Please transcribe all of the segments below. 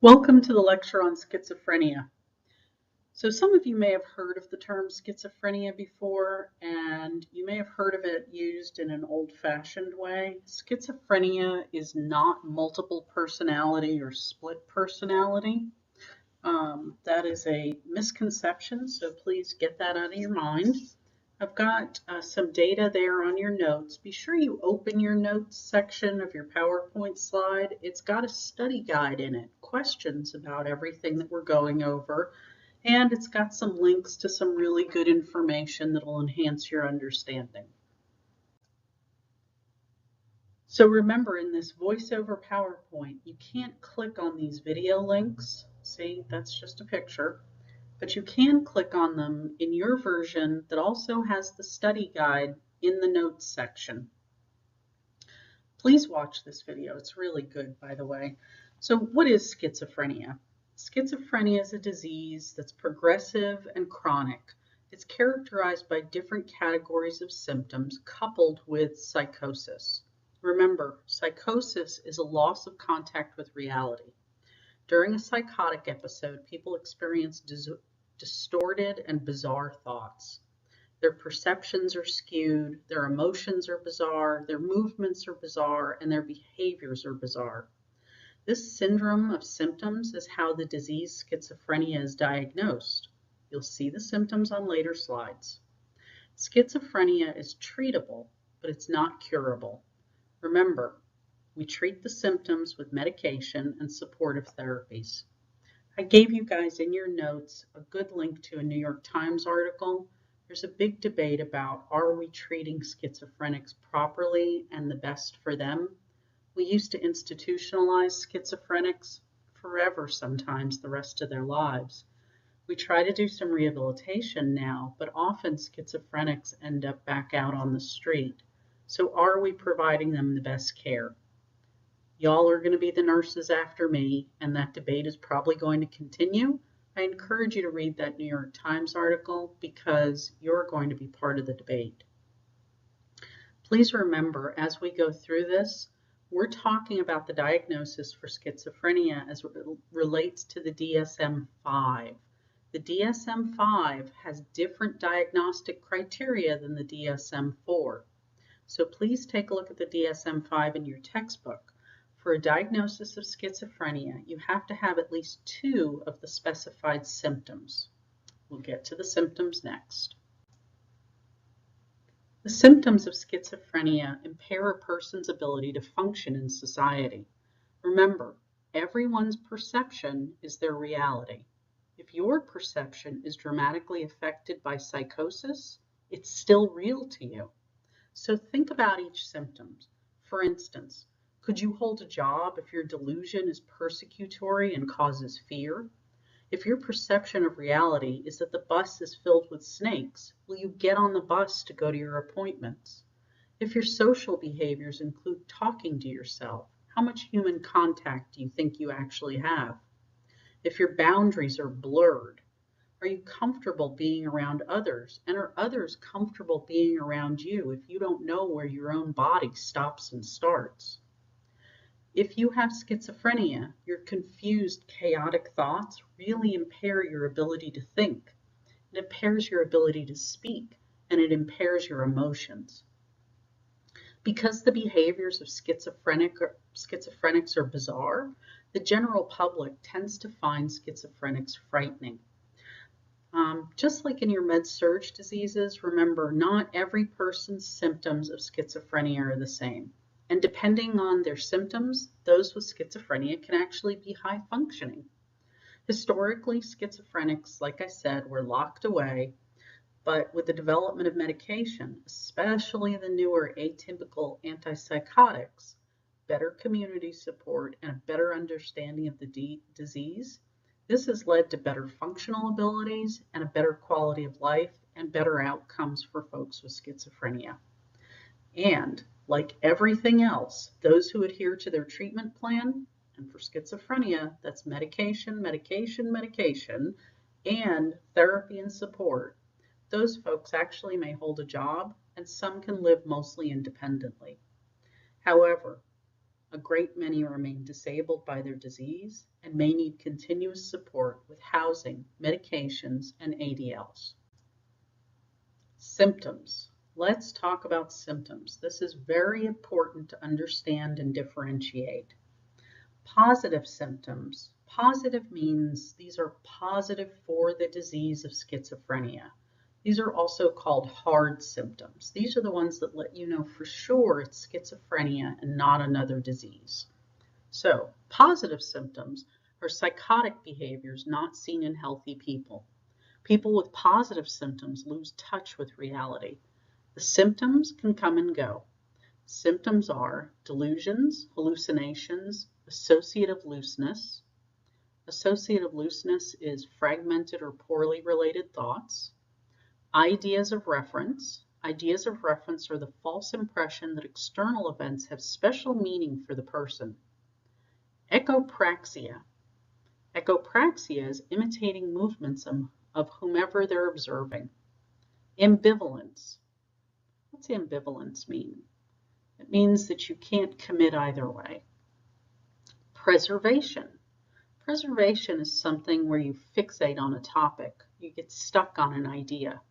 Welcome to the lecture on schizophrenia. So some of you may have heard of the term schizophrenia before, and you may have heard of it used in an old-fashioned way. Schizophrenia is not multiple personality or split personality. That is a misconception, so please get that out of your mind. I've got some data there on your notes. Be sure you open your notes section of your PowerPoint slide. It's got a study guide in it, questions about everything that we're going over, and it's got some links to some really good information that will enhance your understanding. So remember, in this voiceover PowerPoint, you can't click on these video links. See, that's just a picture. But you can click on them in your version that also has the study guide in the notes section. Please watch this video. It's really good, by the way. So what is schizophrenia? Schizophrenia is a disease that's progressive and chronic. It's characterized by different categories of symptoms coupled with psychosis. Remember, psychosis is a loss of contact with reality. During a psychotic episode, people experience distorted and bizarre thoughts. Their perceptions are skewed, their emotions are bizarre, their movements are bizarre, and their behaviors are bizarre. This syndrome of symptoms is how the disease schizophrenia is diagnosed. You'll see the symptoms on later slides. Schizophrenia is treatable, but it's not curable. Remember, we treat the symptoms with medication and supportive therapies. I gave you guys in your notes a good link to a New York Times article. There's a big debate about, are we treating schizophrenics properly and the best for them? We used to institutionalize schizophrenics forever, sometimes the rest of their lives. We try to do some rehabilitation now, but often schizophrenics end up back out on the street. So are we providing them the best care? Y'all are going to be the nurses after me, and that debate is probably going to continue. I encourage you to read that New York Times article because you're going to be part of the debate. Please remember, as we go through this, we're talking about the diagnosis for schizophrenia as it relates to the DSM-5. The DSM-5 has different diagnostic criteria than the DSM-4. So please take a look at the DSM-5 in your textbook. For a diagnosis of schizophrenia, you have to have at least 2 of the specified symptoms. We'll get to the symptoms next. The symptoms of schizophrenia impair a person's ability to function in society. Remember, everyone's perception is their reality. If your perception is dramatically affected by psychosis, it's still real to you. So think about each symptom. For instance, could you hold a job if your delusion is persecutory and causes fear? If your perception of reality is that the bus is filled with snakes, will you get on the bus to go to your appointments? If your social behaviors include talking to yourself, how much human contact do you think you actually have? If your boundaries are blurred, are you comfortable being around others? And are others comfortable being around you if you don't know where your own body stops and starts? If you have schizophrenia, your confused, chaotic thoughts really impair your ability to think. It impairs your ability to speak, and it impairs your emotions. Because the behaviors of schizophrenics are bizarre, the general public tends to find schizophrenics frightening. Just like in your med-surg diseases, remember, not every person's symptoms of schizophrenia are the same. And depending on their symptoms, those with schizophrenia can actually be high functioning. Historically, schizophrenics, like I said, were locked away, but with the development of medication, especially the newer atypical antipsychotics, better community support, and a better understanding of the disease, this has led to better functional abilities and a better quality of life and better outcomes for folks with schizophrenia. And like everything else, those who adhere to their treatment plan, and for schizophrenia, that's medication, medication, medication, and therapy and support, those folks actually may hold a job, and some can live mostly independently. However, A great many remain disabled by their disease and may need continuous support with housing, medications, and ADLs. Symptoms. Let's talk about symptoms. This is very important to understand and differentiate. Positive symptoms. Positive means these are positive for the disease of schizophrenia. These are also called hard symptoms. These are the ones that let you know for sure it's schizophrenia and not another disease. So, positive symptoms are psychotic behaviors not seen in healthy people. People with positive symptoms lose touch with reality. The symptoms can come and go. Symptoms are delusions, hallucinations, associative looseness. Associative looseness is fragmented or poorly related thoughts. Ideas of reference. Ideas of reference are the false impression that external events have special meaning for the person. Echopraxia. Echopraxia is imitating movements of whomever they're observing. Ambivalence. What's ambivalence mean? It means that you can't commit either way. Preservation. Preservation is something where you fixate on a topic. You get stuck on an idea.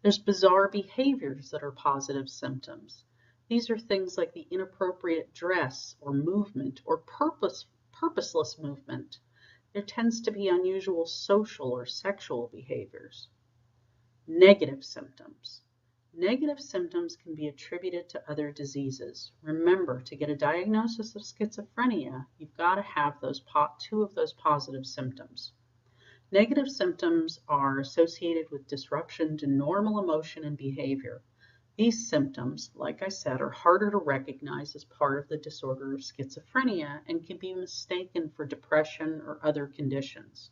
There's bizarre behaviors that are positive symptoms. These are things like the inappropriate dress or movement or purposeless movement. There tends to be unusual social or sexual behaviors. Negative symptoms. Negative symptoms can be attributed to other diseases. Remember, to get a diagnosis of schizophrenia, you've got to have two of those positive symptoms. Negative symptoms are associated with disruption to normal emotion and behavior. These symptoms, like I said, are harder to recognize as part of the disorder of schizophrenia and can be mistaken for depression or other conditions.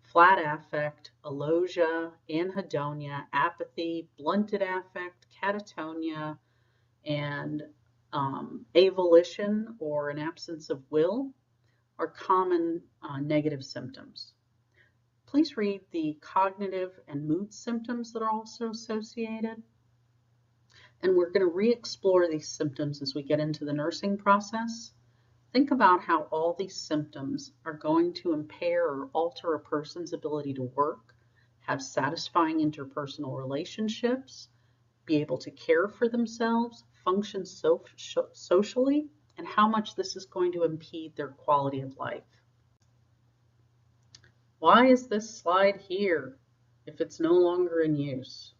Flat affect, alogia, anhedonia, apathy, blunted affect, catatonia, and avolition or an absence of will are common negative symptoms. Please read the cognitive and mood symptoms that are also associated. And we're going to re-explore these symptoms as we get into the nursing process. Think about how all these symptoms are going to impair or alter a person's ability to work, have satisfying interpersonal relationships, be able to care for themselves, function socially, and how much this is going to impede their quality of life. Why is this slide here if it's no longer in use?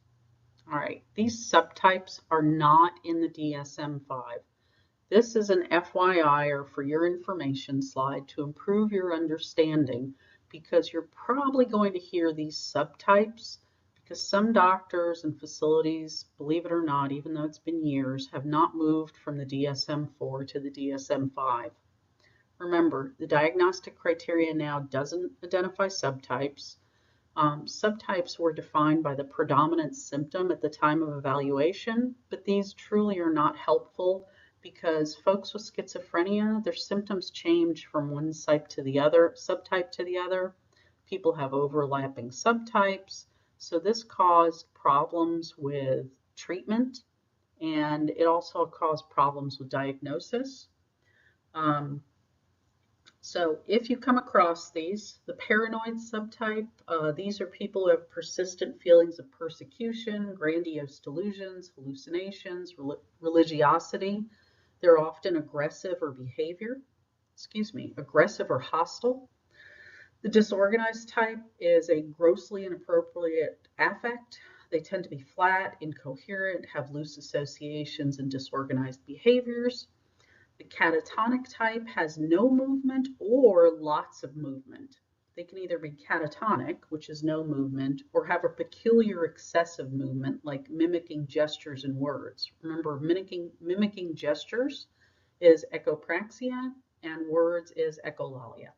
All right, these subtypes are not in the DSM-5. This is an FYI or for your information slide to improve your understanding because you're probably going to hear these subtypes because some doctors and facilities, believe it or not, even though it's been years, have not moved from the DSM-4 to the DSM-5. Remember, the diagnostic criteria now doesn't identify subtypes. Subtypes were defined by the predominant symptom at the time of evaluation, but these truly are not helpful because folks with schizophrenia, their symptoms change from one subtype to the other. People have overlapping subtypes, so this caused problems with treatment, and it also caused problems with diagnosis. So if you come across these, the paranoid subtype, these are people who have persistent feelings of persecution, grandiose delusions, hallucinations, religiosity. They're often aggressive or hostile. The disorganized type is a grossly inappropriate affect. They tend to be flat, incoherent, have loose associations and disorganized behaviors. The catatonic type has no movement or lots of movement. They can either be catatonic, which is no movement, or have a peculiar excessive movement like mimicking gestures and words. Remember, mimicking gestures is echopraxia and words is echolalia.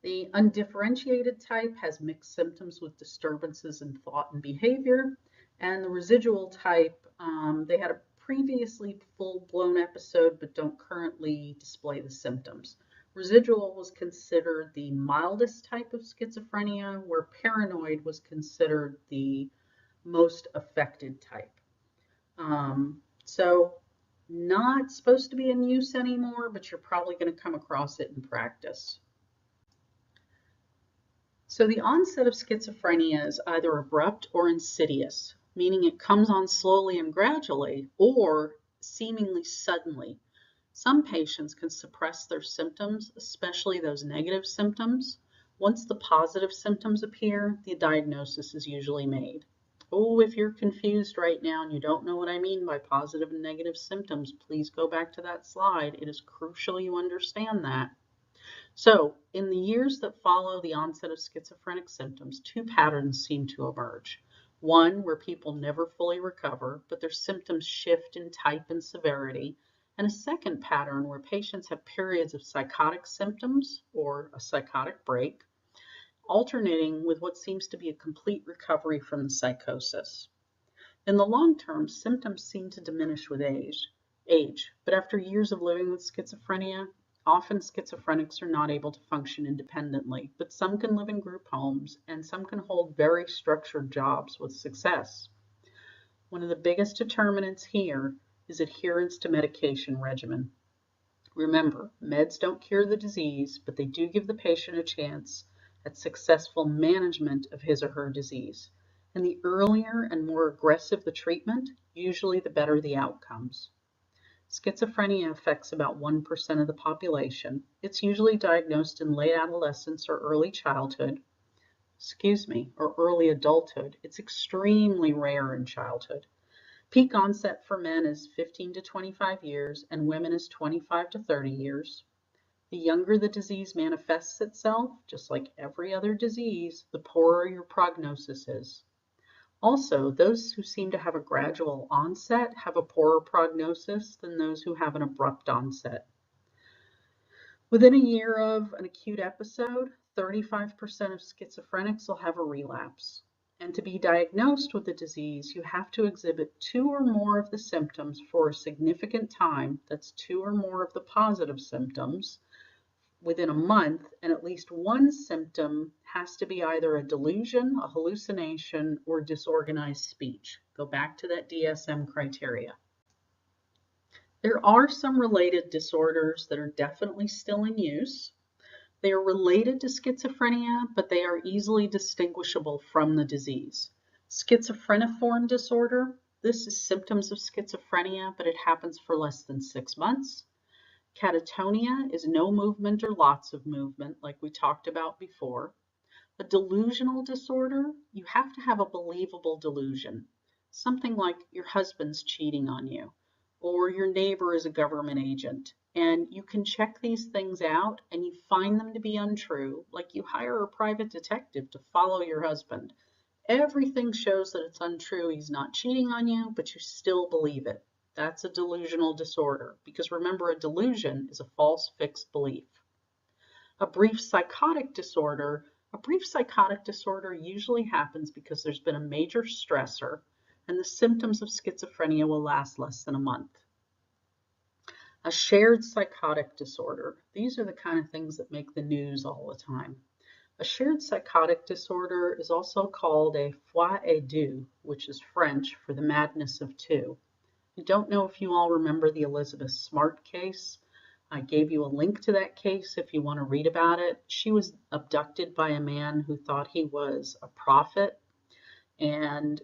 The undifferentiated type has mixed symptoms with disturbances in thought and behavior. And the residual type, they had a previously full-blown episode but don't currently display the symptoms. Residual was considered the mildest type of schizophrenia, where paranoid was considered the most affected type. So Not supposed to be in use anymore, but you're probably going to come across it in practice. So the onset of schizophrenia is either abrupt or insidious, meaning it comes on slowly and gradually or seemingly suddenly. Some patients can suppress their symptoms, especially those negative symptoms. Once the positive symptoms appear, the diagnosis is usually made. Oh, if you're confused right now and you don't know what I mean by positive and negative symptoms, please go back to that slide. It is crucial you understand that. So, in the years that follow the onset of schizophrenic symptoms, two patterns seem to emerge. One, where people never fully recover, but their symptoms shift in type and severity, and a second pattern where patients have periods of psychotic symptoms or a psychotic break, alternating with what seems to be a complete recovery from the psychosis. In the long term, symptoms seem to diminish with age, but after years of living with schizophrenia, often schizophrenics are not able to function independently, but some can live in group homes and some can hold very structured jobs with success. One of the biggest determinants here is adherence to medication regimen. Remember, meds don't cure the disease, but they do give the patient a chance at successful management of his or her disease. And the earlier and more aggressive the treatment, usually the better the outcomes. Schizophrenia affects about 1% of the population. It's usually diagnosed in late adolescence or early childhood, or early adulthood. It's extremely rare in childhood. Peak onset for men is 15 to 25 years and women is 25 to 30 years. The younger the disease manifests itself, just like every other disease, the poorer your prognosis is. Also, those who seem to have a gradual onset have a poorer prognosis than those who have an abrupt onset. Within a year of an acute episode, 35% of schizophrenics will have a relapse. And to be diagnosed with the disease, you have to exhibit 2 or more of the symptoms for a significant time, that's 2 or more of the positive symptoms, within a month, and at least one symptom has to be either a delusion, a hallucination, or disorganized speech. Go back to that DSM criteria. There are some related disorders that are definitely still in use. They are related to schizophrenia, but they are easily distinguishable from the disease. Schizophreniform disorder, this is symptoms of schizophrenia, but it happens for less than 6 months. Catatonia is no movement or lots of movement, like we talked about before. A delusional disorder, you have to have a believable delusion. Something like your husband's cheating on you, or your neighbor is a government agent. And you can check these things out and you find them to be untrue, like you hire a private detective to follow your husband. Everything shows that it's untrue, he's not cheating on you, but you still believe it. That's a delusional disorder, because remember, a delusion is a false fixed belief. A brief psychotic disorder usually happens because there's been a major stressor, and the symptoms of schizophrenia will last less than a month. A shared psychotic disorder, these are the kind of things that make the news all the time. A shared psychotic disorder is also called a folie à deux, which is French for the madness of two. I don't know if you all remember the Elizabeth Smart case. I gave you a link to that case if you want to read about it. She was abducted by a man who thought he was a prophet, and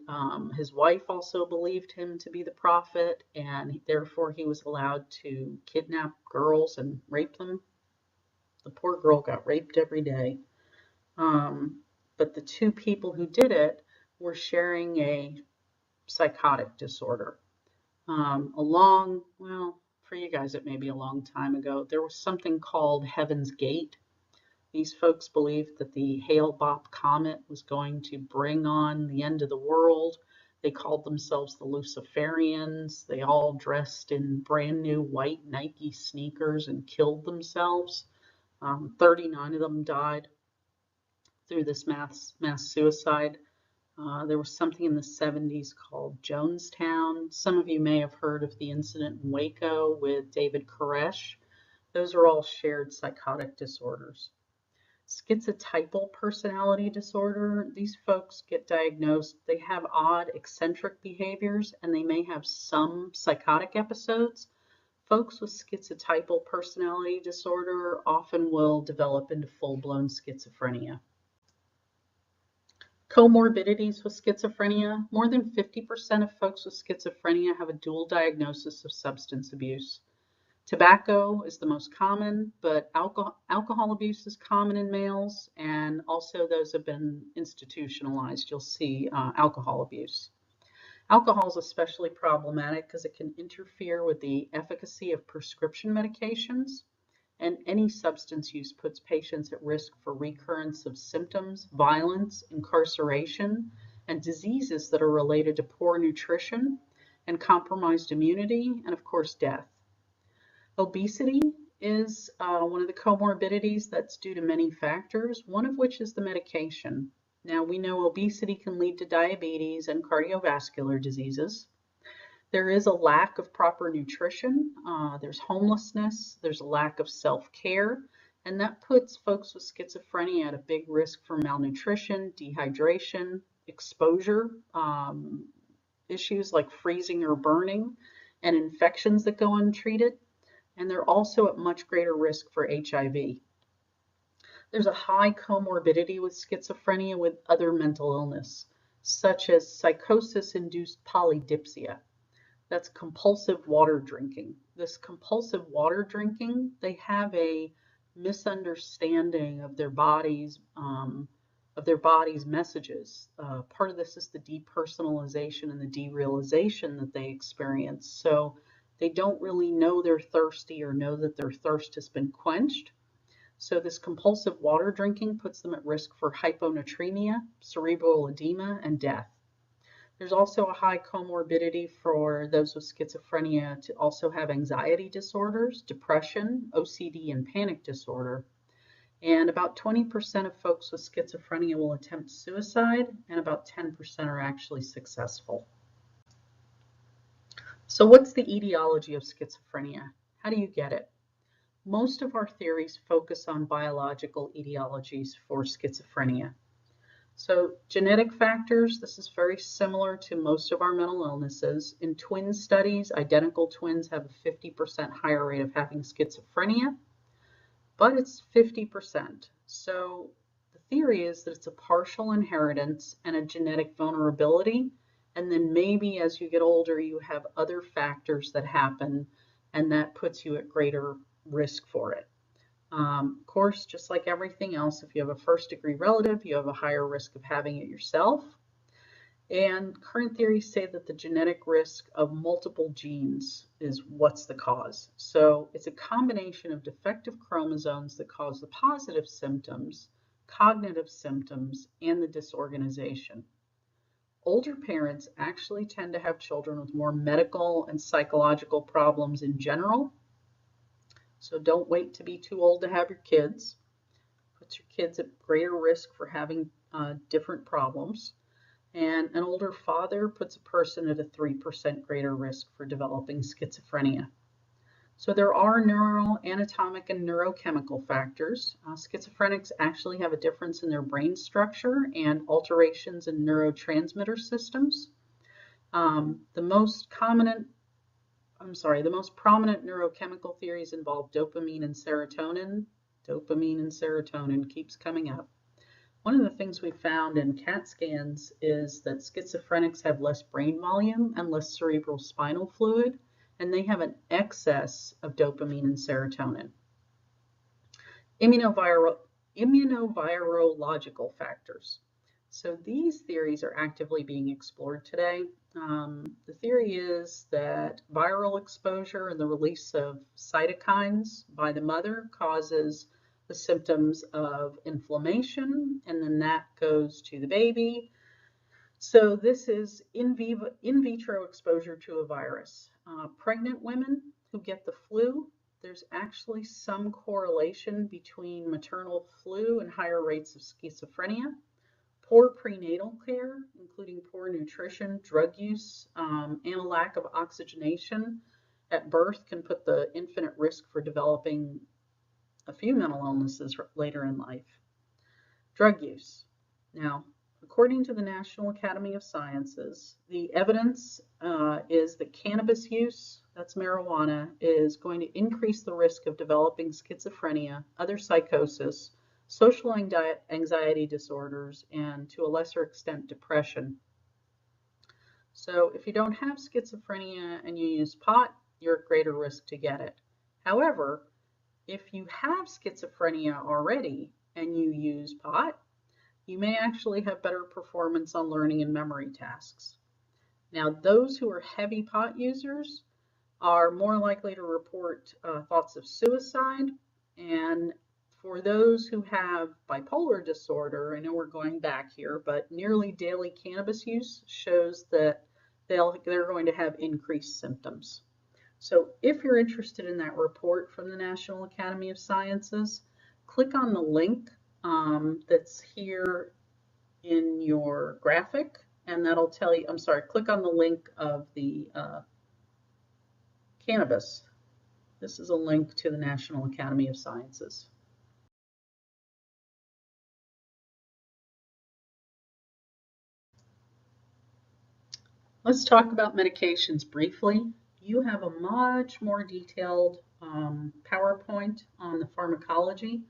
his wife also believed him to be the prophet, and therefore he was allowed to kidnap girls and rape them. The poor girl got raped every day. But the two people who did it were sharing a psychotic disorder. For you guys, it may be a long time ago, there was something called Heaven's Gate. These folks believed that the Hale-Bopp comet was going to bring on the end of the world. They called themselves the Luciferians. They all dressed in brand new white Nike sneakers and killed themselves. 39 of them died through this mass suicide. There was something in the 70s called Jonestown. Some of you may have heard of the incident in Waco with David Koresh. Those are all shared psychotic disorders. schizotypal personality disorder. These folks get diagnosed, they have odd eccentric behaviors, and they may have some psychotic episodes. Folks with schizotypal personality disorder often will develop into full-blown schizophrenia. Comorbidities with schizophrenia. More than 50% of folks with schizophrenia have a dual diagnosis of substance abuse. Tobacco is the most common, but alcohol abuse is common in males, and also those have been institutionalized. You'll see alcohol abuse. Alcohol is especially problematic because it can interfere with the efficacy of prescription medications, and any substance use puts patients at risk for recurrence of symptoms, violence, incarceration, and diseases that are related to poor nutrition and compromised immunity, and of course, death. Obesity is one of the comorbidities that's due to many factors, one of which is the medication. Now, we know obesity can lead to diabetes and cardiovascular diseases. There is a lack of proper nutrition, there's homelessness, there's a lack of self-care, and that puts folks with schizophrenia at a big risk for malnutrition, dehydration, exposure, issues like freezing or burning, and infections that go untreated. And they're also at much greater risk for HIV. There's a high comorbidity with schizophrenia with other mental illness, such as psychosis-induced polydipsia. That's compulsive water drinking. This compulsive water drinking, they have a misunderstanding of their body's messages. Part of this is the depersonalization and the derealization that they experience. So they don't really know they're thirsty or know that their thirst has been quenched. So this compulsive water drinking puts them at risk for hyponatremia, cerebral edema, and death. There's also a high comorbidity for those with schizophrenia to also have anxiety disorders, depression, OCD, and panic disorder. And about 20% of folks with schizophrenia will attempt suicide, and about 10% are actually successful. So what's the etiology of schizophrenia? How do you get it? Most of our theories focus on biological etiologies for schizophrenia. So genetic factors, this is very similar to most of our mental illnesses. In twin studies, identical twins have a 50% higher rate of having schizophrenia, but it's 50%. So the theory is that it's a partial inheritance and a genetic vulnerability. And then maybe as you get older, you have other factors that happen, and that puts you at greater risk for it. Of course, just like everything else, if you have a first-degree relative, you have a higher risk of having it yourself. And current theories say that the genetic risk of multiple genes is what's the cause. So it's a combination of defective chromosomes that cause the positive symptoms, cognitive symptoms, and the disorganization. Older parents actually tend to have children with more medical and psychological problems in general. So don't wait to be too old to have your kids. Puts your kids at greater risk for having different problems. And an older father puts a person at a 3% greater risk for developing schizophrenia. So there are neuroanatomic and neurochemical factors. Schizophrenics actually have a difference in their brain structure and alterations in neurotransmitter systems. The most prominent neurochemical theories involve dopamine and serotonin. Dopamine and serotonin keeps coming up. One of the things we found in CAT scans is that schizophrenics have less brain volume and less cerebral spinal fluid, and they have an excess of dopamine and serotonin. Immunovirological factors. So these theories are actively being explored today. The theory is that viral exposure and the release of cytokines by the mother causes the symptoms of inflammation, and then that goes to the baby. So this is in vitro exposure to a virus. Pregnant women who get the flu, there's actually some correlation between maternal flu and higher rates of schizophrenia. Poor prenatal care, including poor nutrition, drug use, and a lack of oxygenation at birth can put the infant at risk for developing a few mental illnesses later in life. Drug use. Now, according to the National Academy of Sciences, the evidence is that cannabis use, that's marijuana, is going to increase the risk of developing schizophrenia, other psychosis, social anxiety disorders, and to a lesser extent, depression. So if you don't have schizophrenia and you use pot, you're at greater risk to get it. However, if you have schizophrenia already and you use pot, you may actually have better performance on learning and memory tasks. Now, those who are heavy pot users are more likely to report thoughts of suicide. And for those who have bipolar disorder, I know we're going back here, but nearly daily cannabis use shows that they're going to have increased symptoms. So if you're interested in that report from the National Academy of Sciences, click on the link that's here in your graphic, and that'll tell you, click on the link of the cannabis. This is a link to the National Academy of Sciences. Let's talk about medications briefly. You have a much more detailed PowerPoint on the pharmacology.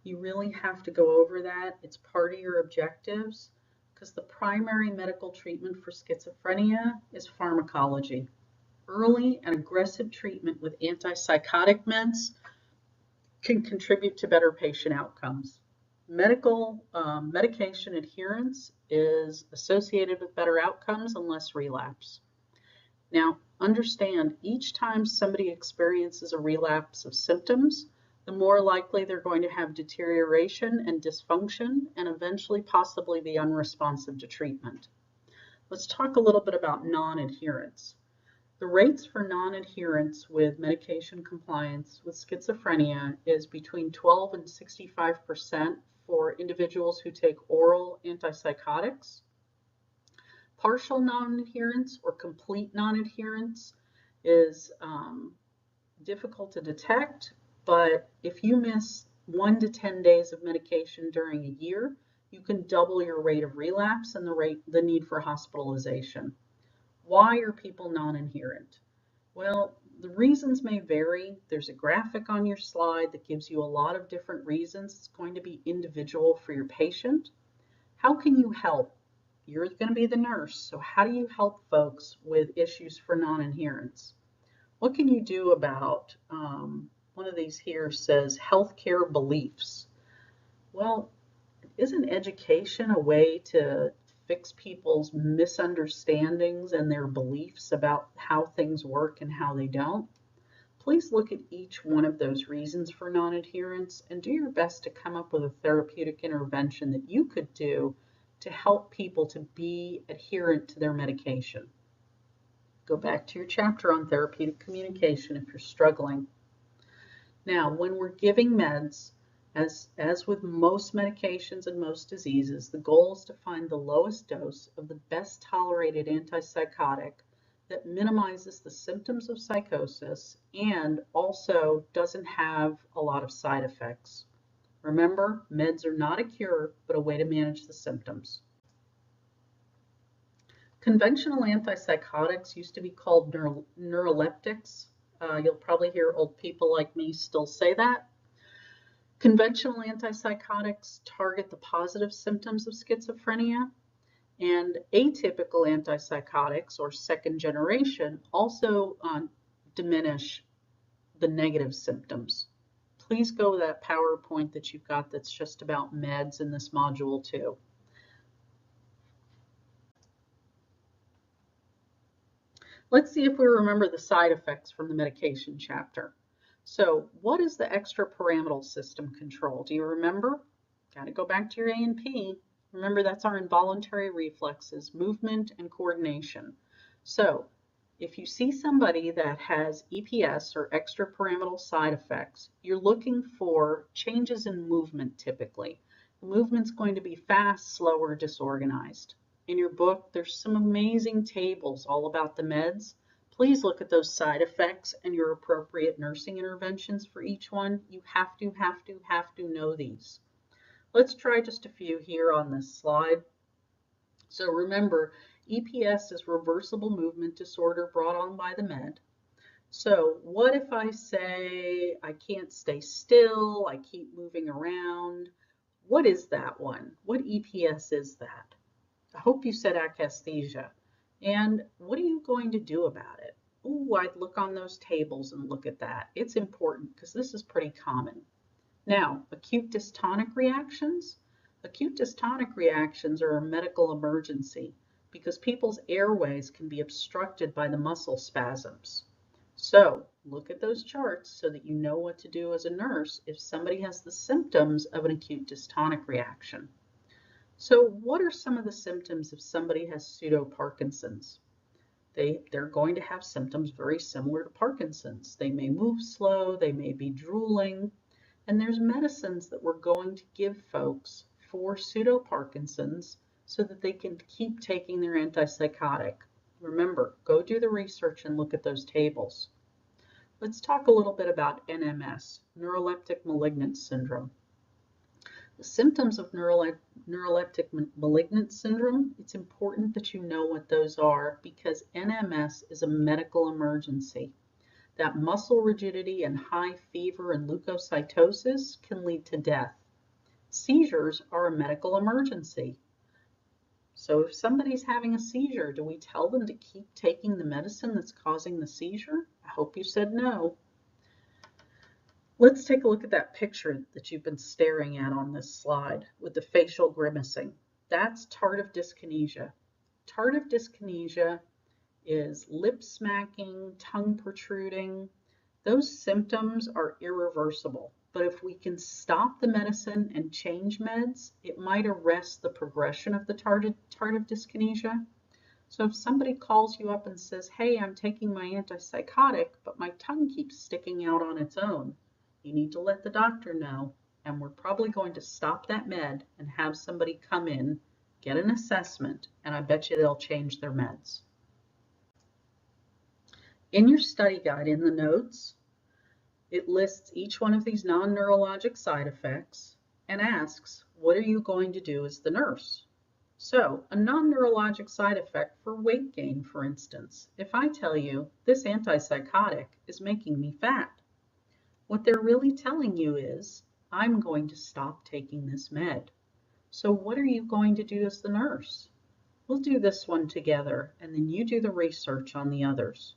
You really have to go over that. It's part of your objectives because the primary medical treatment for schizophrenia is pharmacology. Early and aggressive treatment with antipsychotic meds can contribute to better patient outcomes. Medication adherence is associated with better outcomes and less relapse. Now, understand, each time somebody experiences a relapse of symptoms, the more likely they're going to have deterioration and dysfunction and eventually possibly be unresponsive to treatment. Let's talk a little bit about non-adherence. The rates for non-adherence with medication compliance with schizophrenia is between 12 and 65% for individuals who take oral antipsychotics. Partial non-adherence or complete non-adherence is difficult to detect, but if you miss 1 to 10 days of medication during a year, you can double your rate of relapse and the need for hospitalization. Why are people non-adherent? Well, the reasons may vary. There's a graphic on your slide that gives you a lot of different reasons. It's going to be individual for your patient. How can you help? You're going to be the nurse, so how do you help folks with issues for non-adherence? What can you do about, one of these here says healthcare beliefs. Well, isn't education a way to fix people's misunderstandings and their beliefs about how things work and how they don't? Please look at each one of those reasons for non-adherence and do your best to come up with a therapeutic intervention that you could do to help people to be adherent to their medication. Go back to your chapter on therapeutic communication if you're struggling. Now, when we're giving meds, as with most medications and most diseases, the goal is to find the lowest dose of the best tolerated antipsychotic that minimizes the symptoms of psychosis and also doesn't have a lot of side effects. Remember, meds are not a cure, but a way to manage the symptoms. Conventional antipsychotics used to be called neuroleptics. You'll probably hear old people like me still say that. Conventional antipsychotics target the positive symptoms of schizophrenia, and atypical antipsychotics, or second generation, also diminish the negative symptoms. Please go to that PowerPoint that you've got that's just about meds in this module too. Let's see if we remember the side effects from the medication chapter. So what is the extrapyramidal system control? Do you remember? Got to go back to your A&P. Remember, that's our involuntary reflexes, movement and coordination. So if you see somebody that has EPS or extrapyramidal side effects, you're looking for changes in movement typically. The movement's going to be fast, slow, or disorganized. In your book, there's some amazing tables all about the meds. Please look at those side effects and your appropriate nursing interventions for each one. You have to know these. Let's try just a few here on this slide. So remember, EPS is reversible movement disorder brought on by the med. So what if I say I can't stay still, I keep moving around? What is that one? What EPS is that? I hope you said akathisia. And what are you going to do about it? Oh, I'd look on those tables and look at that. It's important because this is pretty common. Now, acute dystonic reactions. Acute dystonic reactions are a medical emergency because people's airways can be obstructed by the muscle spasms. So look at those charts so that you know what to do as a nurse if somebody has the symptoms of an acute dystonic reaction. So what are some of the symptoms if somebody has pseudo-Parkinson's? They're going to have symptoms very similar to Parkinson's. They may move slow, they may be drooling, and there's medicines that we're going to give folks for pseudo-Parkinson's so that they can keep taking their antipsychotic. Remember, go do the research and look at those tables. Let's talk a little bit about NMS, neuroleptic malignant syndrome. The symptoms of neuroleptic malignant syndrome, it's important that you know what those are because NMS is a medical emergency. That muscle rigidity and high fever and leukocytosis can lead to death. Seizures are a medical emergency. So if somebody's having a seizure, do we tell them to keep taking the medicine that's causing the seizure? I hope you said no. Let's take a look at that picture that you've been staring at on this slide with the facial grimacing. That's tardive dyskinesia. Tardive dyskinesia is lip smacking, tongue protruding. Those symptoms are irreversible, but if we can stop the medicine and change meds, it might arrest the progression of the tardive dyskinesia. So if somebody calls you up and says, hey, I'm taking my antipsychotic, but my tongue keeps sticking out on its own, you need to let the doctor know, and we're probably going to stop that med and have somebody come in, get an assessment, and I bet you they'll change their meds. In your study guide in the notes, it lists each one of these non-neurologic side effects and asks, what are you going to do as the nurse? So, a non-neurologic side effect for weight gain, for instance, if I tell you this antipsychotic is making me fat, what they're really telling you is, I'm going to stop taking this med. So what are you going to do as the nurse? We'll do this one together, and then you do the research on the others.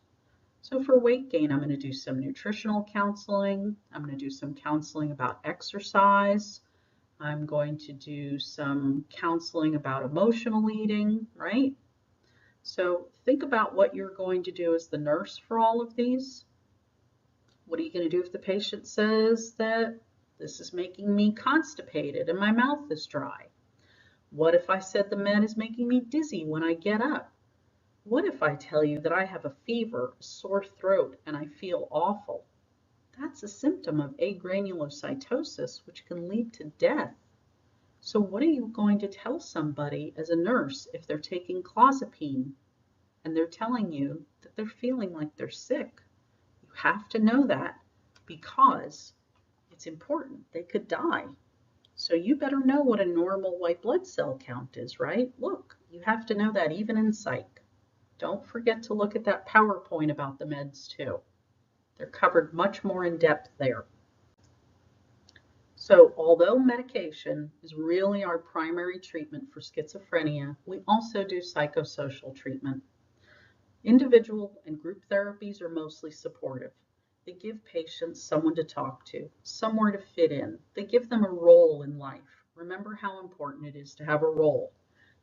So for weight gain, I'm going to do some nutritional counseling. I'm going to do some counseling about exercise. I'm going to do some counseling about emotional eating, right? So think about what you're going to do as the nurse for all of these. What are you going to do if the patient says that this is making me constipated and my mouth is dry? What if I said the med is making me dizzy when I get up? What if I tell you that I have a fever, a sore throat, and I feel awful? That's a symptom of agranulocytosis, which can lead to death. So what are you going to tell somebody as a nurse if they're taking clozapine and they're telling you that they're feeling like they're sick? You have to know that because it's important. They could die. So you better know what a normal white blood cell count is, right? Look, you have to know that even in psych. Don't forget to look at that PowerPoint about the meds too. They're covered much more in depth there. So although medication is really our primary treatment for schizophrenia, we also do psychosocial treatment. Individual and group therapies are mostly supportive. They give patients someone to talk to, somewhere to fit in. They give them a role in life. Remember how important it is to have a role.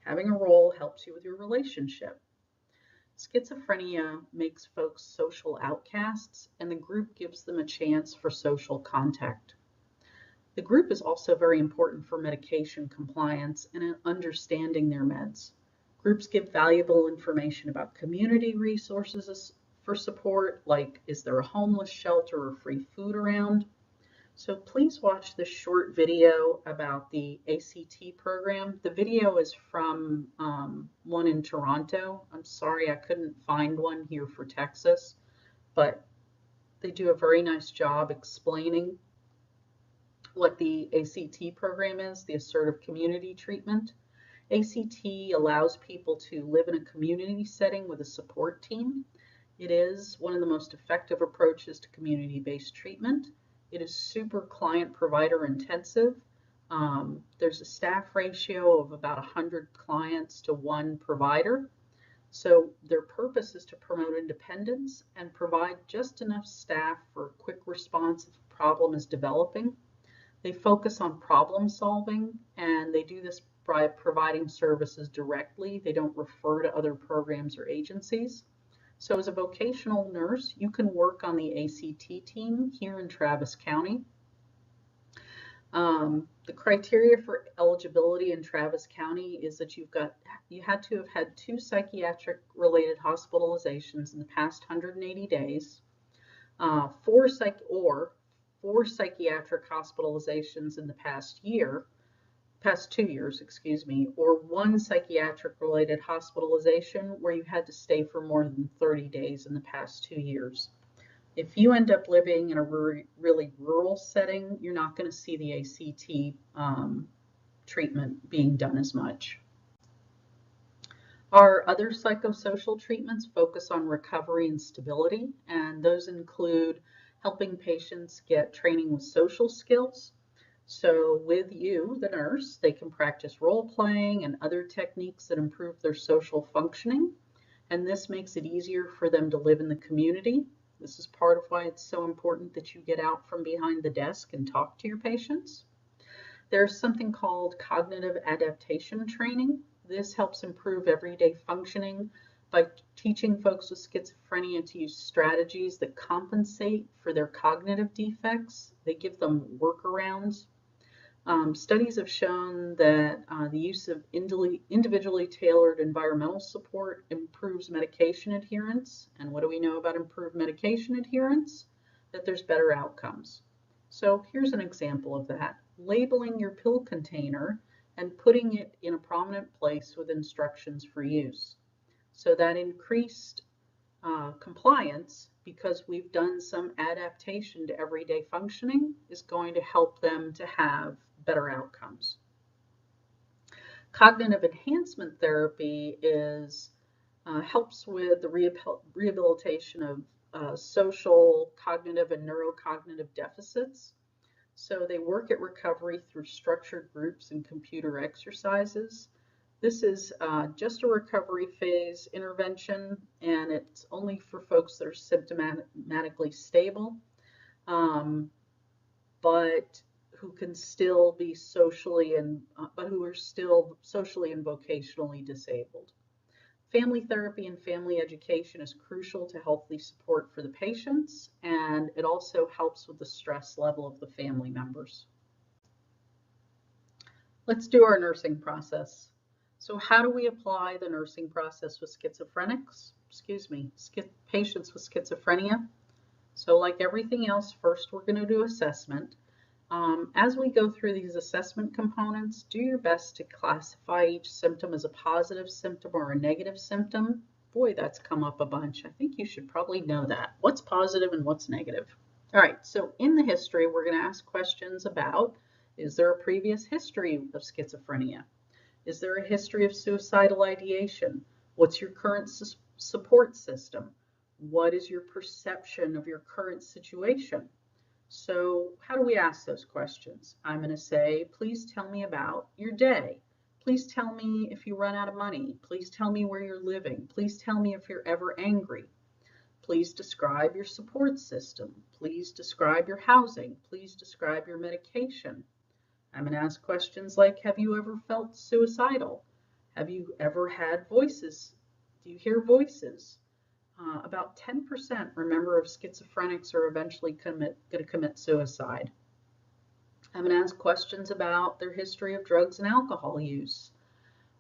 Having a role helps you with your relationship. Schizophrenia makes folks social outcasts, and the group gives them a chance for social contact. The group is also very important for medication compliance and understanding their meds. Groups give valuable information about community resources for support, like is there a homeless shelter or free food around? So please watch this short video about the ACT program. The video is from one in Toronto. I'm sorry I couldn't find one here for Texas, but they do a very nice job explaining what the ACT program is, the Assertive Community Treatment. ACT allows people to live in a community setting with a support team. It is one of the most effective approaches to community-based treatment. It is super client-provider intensive. There's a staff ratio of about 100 clients to 1 provider. So their purpose is to promote independence and provide just enough staff for a quick response if a problem is developing. They focus on problem solving, and they do this by providing services directly. They don't refer to other programs or agencies. So as a vocational nurse, you can work on the ACT team here in Travis County. The criteria for eligibility in Travis County is that you had to have had 2 psychiatric-related hospitalizations in the past 180 days, 4 psychiatric hospitalizations in the past 2 years, excuse me, or 1 psychiatric-related hospitalization where you had to stay for more than 30 days in the past 2 years. If you end up living in a really rural setting, you're not going to see the ACT treatment being done as much. Our other psychosocial treatments focus on recovery and stability, and those include helping patients get training with social skills. So with you, the nurse, they can practice role-playing and other techniques that improve their social functioning, and this makes it easier for them to live in the community. This is part of why it's so important that you get out from behind the desk and talk to your patients. There's something called cognitive adaptation training. This helps improve everyday functioning by teaching folks with schizophrenia to use strategies that compensate for their cognitive defects. They give them workarounds. Studies have shown that the use of individually tailored environmental support improves medication adherence. And what do we know about improved medication adherence? That there's better outcomes. So here's an example of that. Labeling your pill container and putting it in a prominent place with instructions for use. So that increased compliance, because we've done some adaptation to everyday functioning, is going to help them to have better outcomes. Cognitive enhancement therapy helps with the rehabilitation of social, cognitive, and neurocognitive deficits. So they work at recovery through structured groups and computer exercises. This is just a recovery phase intervention, and it's only for folks that are symptomatically stable, but who can still be but who are still socially and vocationally disabled. Family therapy and family education is crucial to healthy support for the patients, and it also helps with the stress level of the family members. Let's do our nursing process. So how do we apply the nursing process with patients with schizophrenia? So like everything else, first we're going to do assessment. As we go through these assessment components, do your best to classify each symptom as a positive symptom or a negative symptom. Boy, that's come up a bunch. I think you should probably know that. What's positive and what's negative? All right, so in the history, we're going to ask questions about, is there a previous history of schizophrenia? Is there a history of suicidal ideation? What's your current support system? What is your perception of your current situation? So how do we ask those questions? I'm going to say, please tell me about your day. Please tell me if you run out of money. Please tell me where you're living. Please tell me if you're ever angry. Please describe your support system. Please describe your housing. Please describe your medication. I'm going to ask questions like, have you ever felt suicidal? Have you ever had voices? Do you hear voices? About 10%, remember, of schizophrenics are eventually going to commit suicide. I'm going to ask questions about their history of drugs and alcohol use.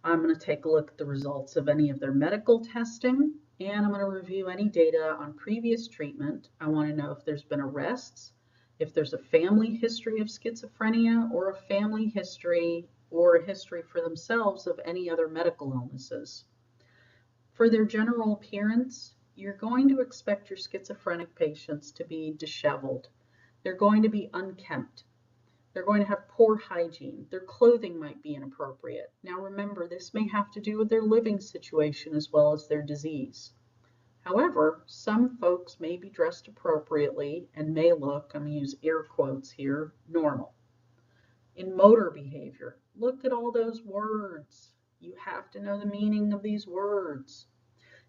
I'm going to take a look at the results of any of their medical testing, and I'm going to review any data on previous treatment. I want to know if there's been arrests, if there's a family history of schizophrenia, or a family history or a history for themselves of any other medical illnesses. For their general appearance, you're going to expect your schizophrenic patients to be disheveled. They're going to be unkempt. They're going to have poor hygiene. Their clothing might be inappropriate. Now remember, this may have to do with their living situation as well as their disease. However, some folks may be dressed appropriately and may look, I'm going to use air quotes here, normal. In motor behavior, look at all those words. You have to know the meaning of these words.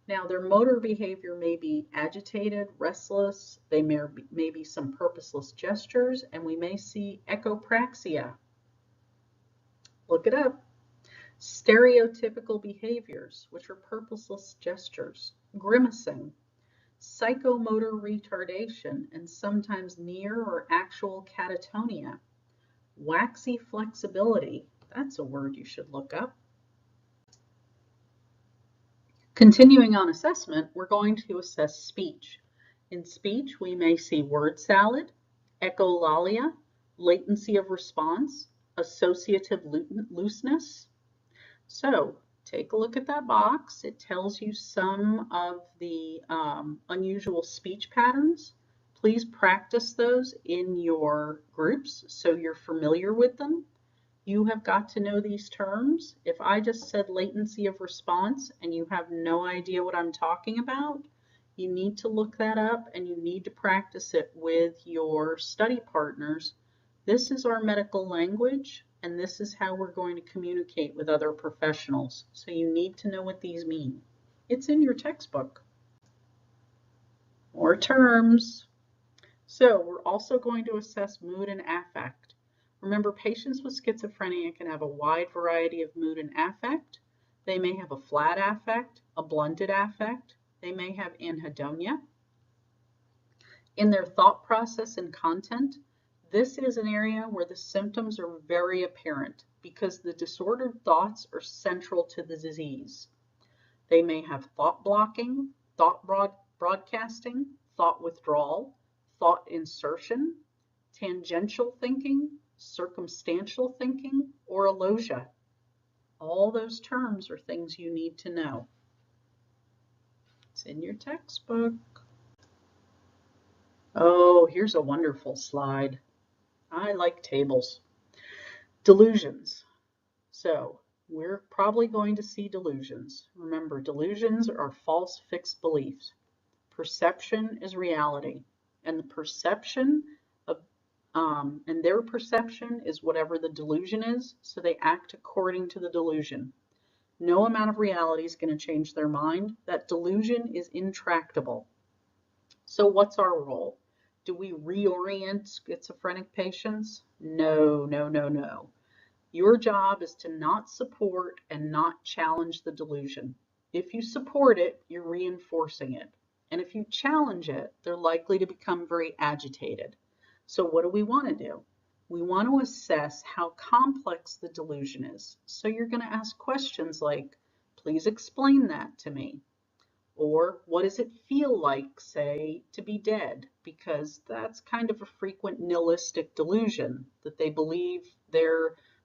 Now, their motor behavior may be agitated, restless, they may be some purposeless gestures, and we may see echopraxia. Look it up. Stereotypical behaviors, which are purposeless gestures, grimacing, psychomotor retardation, and sometimes near or actual catatonia. Waxy flexibility, that's a word you should look up. Continuing on assessment, we're going to assess speech. In speech, we may see word salad, echolalia, latency of response, associative looseness. So take a look at that box. It tells you some of the unusual speech patterns. Please practice those in your groups so you're familiar with them. You have got to know these terms. If I just said latency of response and you have no idea what I'm talking about, you need to look that up and you need to practice it with your study partners. This is our medical language and this is how we're going to communicate with other professionals. So you need to know what these mean. It's in your textbook. More terms. So we're also going to assess mood and affect. Remember, patients with schizophrenia can have a wide variety of mood and affect. They may have a flat affect, a blunted affect. They may have anhedonia. In their thought process and content, this is an area where the symptoms are very apparent because the disordered thoughts are central to the disease. They may have thought blocking, thought broadcasting, thought withdrawal, thought insertion, tangential thinking, circumstantial thinking, or alogia. All those terms are things you need to know. It's in your textbook. Oh, here's a wonderful slide. I like tables. Delusions. So we're probably going to see delusions. Remember, delusions are false fixed beliefs. Perception is reality, and the perception of and their perception is whatever the delusion is, so they act according to the delusion. No amount of reality is going to change their mind. That delusion is intractable. So what's our role? Do we reorient schizophrenic patients? No, no, no, no. Your job is to not support and not challenge the delusion. If you support it, you're reinforcing it. And if you challenge it, they're likely to become very agitated. So what do we want to do? We want to assess how complex the delusion is. So you're going to ask questions like, please explain that to me. Or what does it feel like, say, to be dead? Because that's kind of a frequent nihilistic delusion, that they believe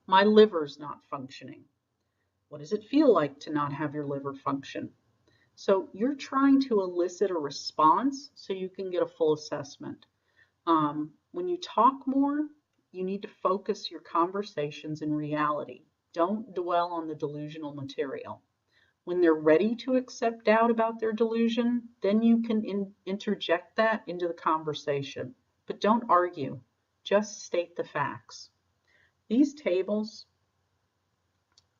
my liver's not functioning. What does it feel like to not have your liver function? So you're trying to elicit a response so you can get a full assessment. When you talk more, you need to focus your conversations in reality. Don't dwell on the delusional material. When they're ready to accept doubt about their delusion, then you can interject that into the conversation. But don't argue, just state the facts. These tables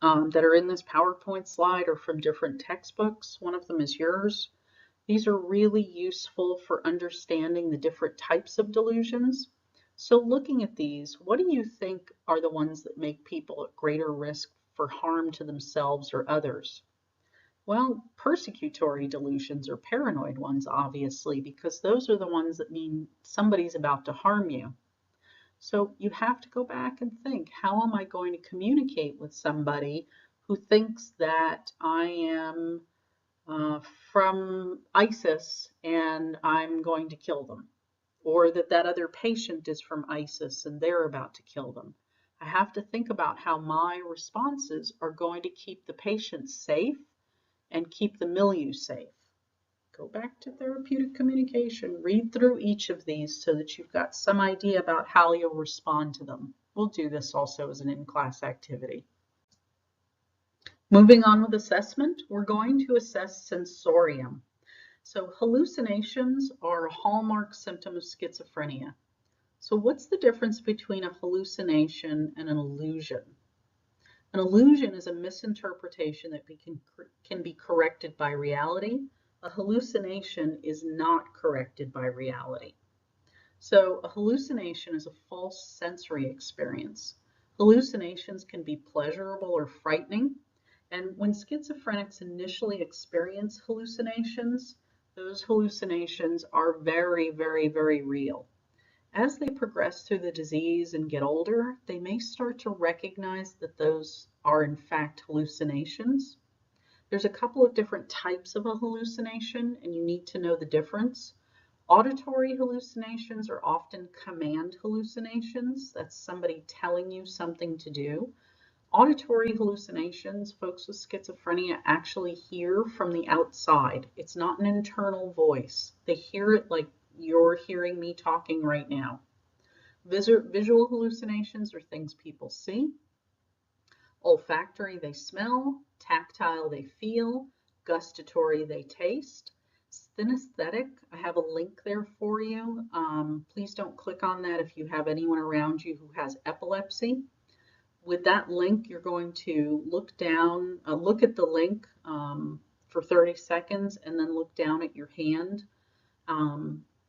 that are in this PowerPoint slide are from different textbooks. One of them is yours. These are really useful for understanding the different types of delusions. So looking at these, what do you think are the ones that make people at greater risk for harm to themselves or others? Well, persecutory delusions are paranoid ones, obviously, because those are the ones that mean somebody's about to harm you. So you have to go back and think, how am I going to communicate with somebody who thinks that I am from ISIS and I'm going to kill them, or that other patient is from ISIS and they're about to kill them? I have to think about how my responses are going to keep the patient safe and keep the milieu safe. Go back to therapeutic communication. Read through each of these so that you've got some idea about how you'll respond to them. We'll do this also as an in-class activity. Moving on with assessment, we're going to assess sensorium. So hallucinations are a hallmark symptom of schizophrenia. So what's the difference between a hallucination and an illusion? An illusion is a misinterpretation that can be corrected by reality. A hallucination is not corrected by reality. So a hallucination is a false sensory experience. Hallucinations can be pleasurable or frightening. And when schizophrenics initially experience hallucinations, those hallucinations are very, very, very real. As they progress through the disease and get older, they may start to recognize that those are in fact hallucinations. There's a couple of different types of a hallucination, and you need to know the difference. Auditory hallucinations are often command hallucinations. That's somebody telling you something to do. Auditory hallucinations, folks with schizophrenia actually hear from the outside. It's not an internal voice. They hear it like you're hearing me talking right now. Visual hallucinations are things people see. Olfactory, they smell. Tactile, they feel. Gustatory, they taste. Synesthetic, I have a link there for you. Please don't click on that if you have anyone around you who has epilepsy. With that link, you're going to look down, look at the link for 30 seconds and then look down at your hand.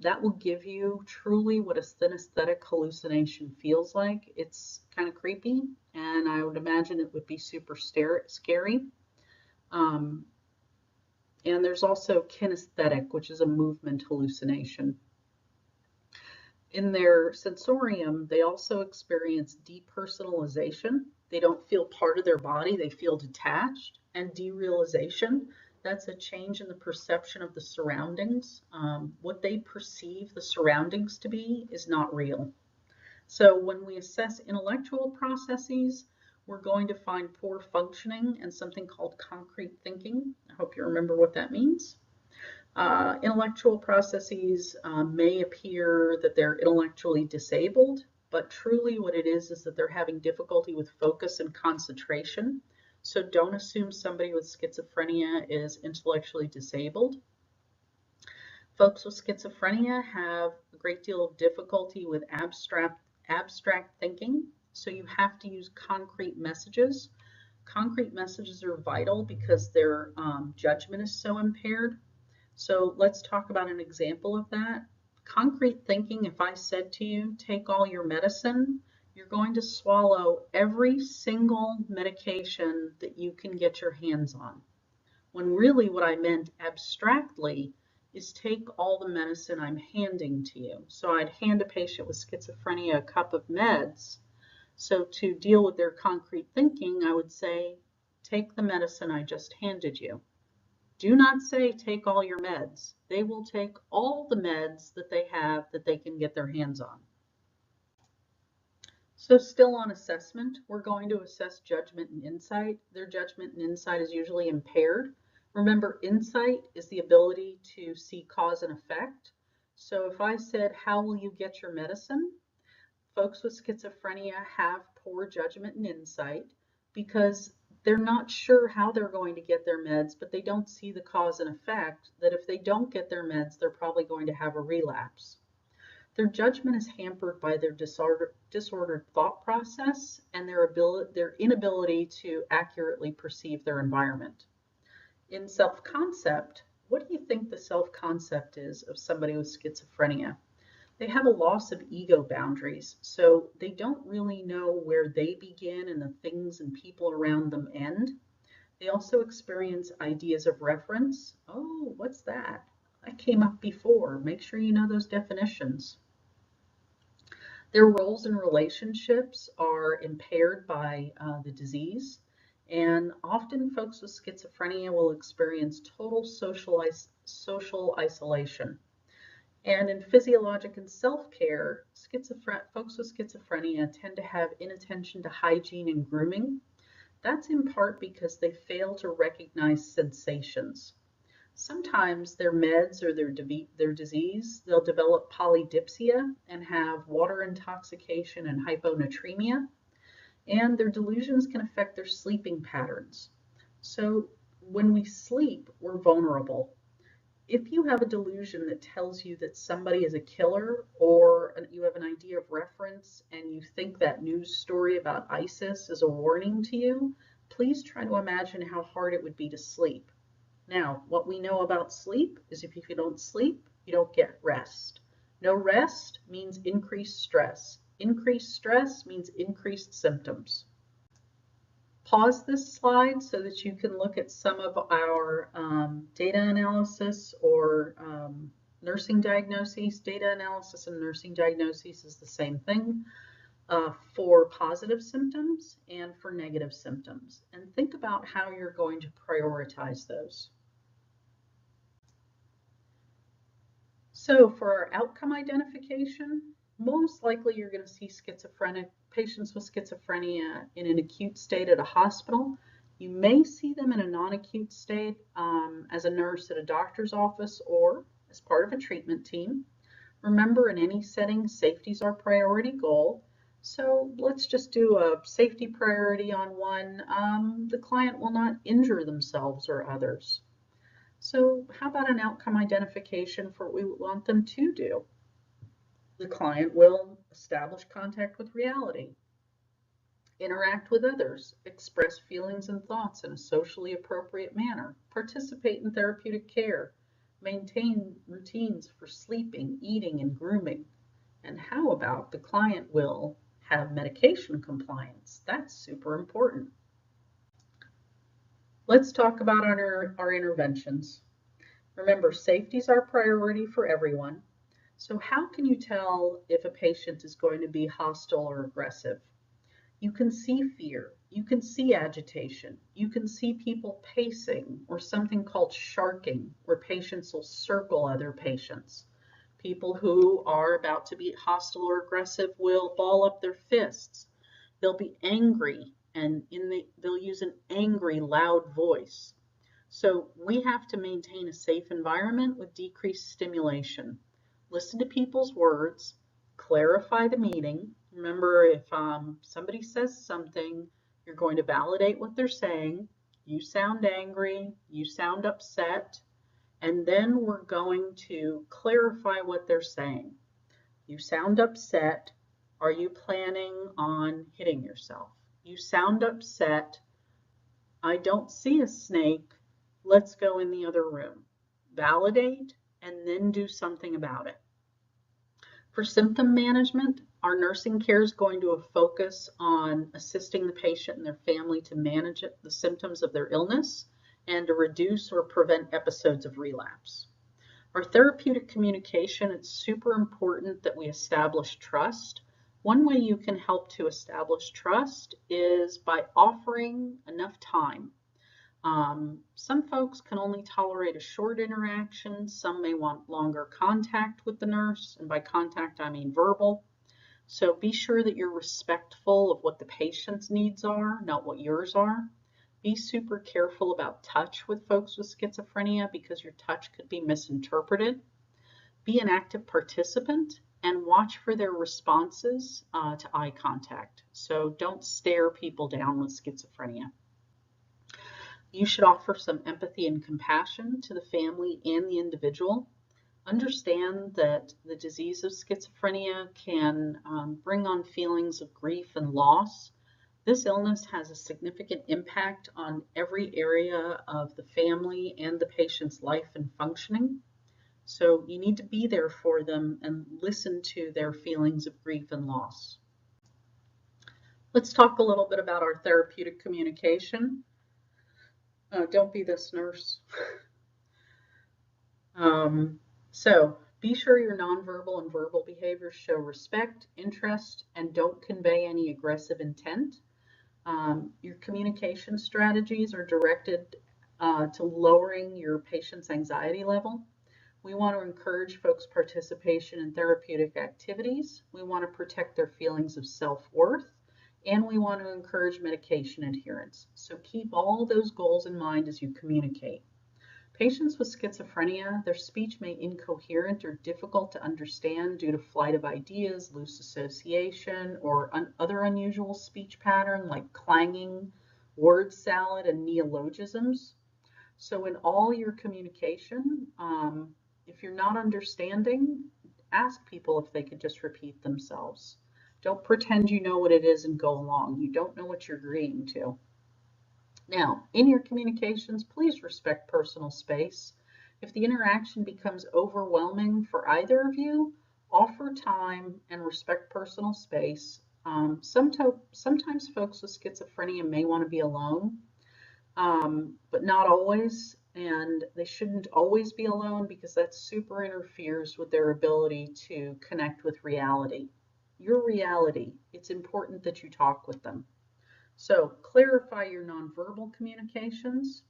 That will give you truly what a synesthetic hallucination feels like. It's kind of creepy, and I would imagine it would be super scary. And there's also kinesthetic, which is a movement hallucination. In their sensorium, they also experience depersonalization. They don't feel part of their body, they feel detached. And derealization, that's a change in the perception of the surroundings. What they perceive the surroundings to be is not real. So when we assess intellectual processes, we're going to find poor functioning and something called concrete thinking. I hope you remember what that means. Intellectual processes may appear that they're intellectually disabled, but truly what it is that they're having difficulty with focus and concentration. So don't assume somebody with schizophrenia is intellectually disabled. Folks with schizophrenia have a great deal of difficulty with abstract thinking, so you have to use concrete messages. Concrete messages are vital because their judgment is so impaired. So let's talk about an example of that. Concrete thinking, if I said to you, take all your medicine, you're going to swallow every single medication that you can get your hands on. When really what I meant abstractly is take all the medicine I'm handing to you. So I'd hand a patient with schizophrenia a cup of meds. So to deal with their concrete thinking, I would say, take the medicine I just handed you. Do not say take all your meds. They will take all the meds that they have that they can get their hands on. So still on assessment, we're going to assess judgment and insight. Their judgment and insight is usually impaired. Remember, insight is the ability to see cause and effect. So if I said, how will you get your medicine? Folks with schizophrenia have poor judgment and insight because they're not sure how they're going to get their meds, but they don't see the cause and effect that if they don't get their meds, they're probably going to have a relapse. Their judgment is hampered by their disordered thought process and their inability to accurately perceive their environment. In self-concept, what do you think the self-concept is of somebody with schizophrenia? They have a loss of ego boundaries, so they don't really know where they begin and the things and people around them end. They also experience ideas of reference. Oh, what's that? That came up before. Make sure you know those definitions. Their roles in relationships are impaired by the disease, and often folks with schizophrenia will experience total social isolation. And in physiologic and self-care, folks with schizophrenia tend to have inattention to hygiene and grooming. That's in part because they fail to recognize sensations. Sometimes their meds or their disease, they'll develop polydipsia and have water intoxication and hyponatremia, and their delusions can affect their sleeping patterns. So when we sleep, we're vulnerable. If you have a delusion that tells you that somebody is a killer, or you have an idea of reference and you think that news story about ISIS is a warning to you, please try to imagine how hard it would be to sleep. Now, what we know about sleep is if you don't sleep, you don't get rest. No rest means increased stress. Increased stress means increased symptoms. Pause this slide so that you can look at some of our data analysis or nursing diagnoses. Data analysis and nursing diagnoses is the same thing for positive symptoms and for negative symptoms. And think about how you're going to prioritize those. So for our outcome identification, most likely you're going to see patients with schizophrenia in an acute state at a hospital. You may see them in a non-acute state as a nurse at a doctor's office or as part of a treatment team. Remember, in any setting, safety is our priority goal. So let's just do a safety priority on one. The client will not injure themselves or others. So how about an outcome identification for what we want them to do? The client will establish contact with reality, interact with others, express feelings and thoughts in a socially appropriate manner, participate in therapeutic care, maintain routines for sleeping, eating, and grooming. And how about the client will have medication compliance? That's super important. Let's talk about our interventions. Remember, safety is our priority for everyone. So how can you tell if a patient is going to be hostile or aggressive? You can see fear, you can see agitation, you can see people pacing or something called sharking, where patients will circle other patients. People who are about to be hostile or aggressive will ball up their fists. They'll be angry and they'll use an angry, loud voice. So we have to maintain a safe environment with decreased stimulation. Listen to people's words, clarify the meaning. Remember, if somebody says something, you're going to validate what they're saying. You sound angry, you sound upset, and then we're going to clarify what they're saying. You sound upset. Are you planning on hitting yourself? You sound upset. I don't see a snake. Let's go in the other room. Validate and then do something about it. For symptom management, our nursing care is going to focus on assisting the patient and their family to manage the symptoms of their illness and to reduce or prevent episodes of relapse. Our therapeutic communication, it's super important that we establish trust. One way you can help to establish trust is by offering enough time. Some folks can only tolerate a short interaction. Some may want longer contact with the nurse, and by contact I mean verbal. So be sure that you're respectful of what the patient's needs are, not what yours are. Be super careful about touch with folks with schizophrenia because your touch could be misinterpreted. Be an active participant and watch for their responses to eye contact. So don't stare people down with schizophrenia. You should offer some empathy and compassion to the family and the individual. Understand that the disease of schizophrenia can bring on feelings of grief and loss. This illness has a significant impact on every area of the family and the patient's life and functioning. So you need to be there for them and listen to their feelings of grief and loss. Let's talk a little bit about our therapeutic communication. Don't be this nurse. So be sure your nonverbal and verbal behaviors show respect, interest, and don't convey any aggressive intent. Your communication strategies are directed to lowering your patient's anxiety level. We want to encourage folks' participation in therapeutic activities. We want to protect their feelings of self-worth. And we want to encourage medication adherence. So keep all those goals in mind as you communicate. Patients with schizophrenia, their speech may be incoherent or difficult to understand due to flight of ideas, loose association, or other unusual speech pattern like clanging, word salad, and neologisms. So in all your communication, if you're not understanding, ask people if they could just repeat themselves. Don't pretend you know what it is and go along. You don't know what you're agreeing to. Now, in your communications, please respect personal space. If the interaction becomes overwhelming for either of you, offer time and respect personal space. Sometimes folks with schizophrenia may want to be alone, but not always, and they shouldn't always be alone because that super interferes with their ability to connect with reality. Your reality, it's important that you talk with them. So clarify your nonverbal communications,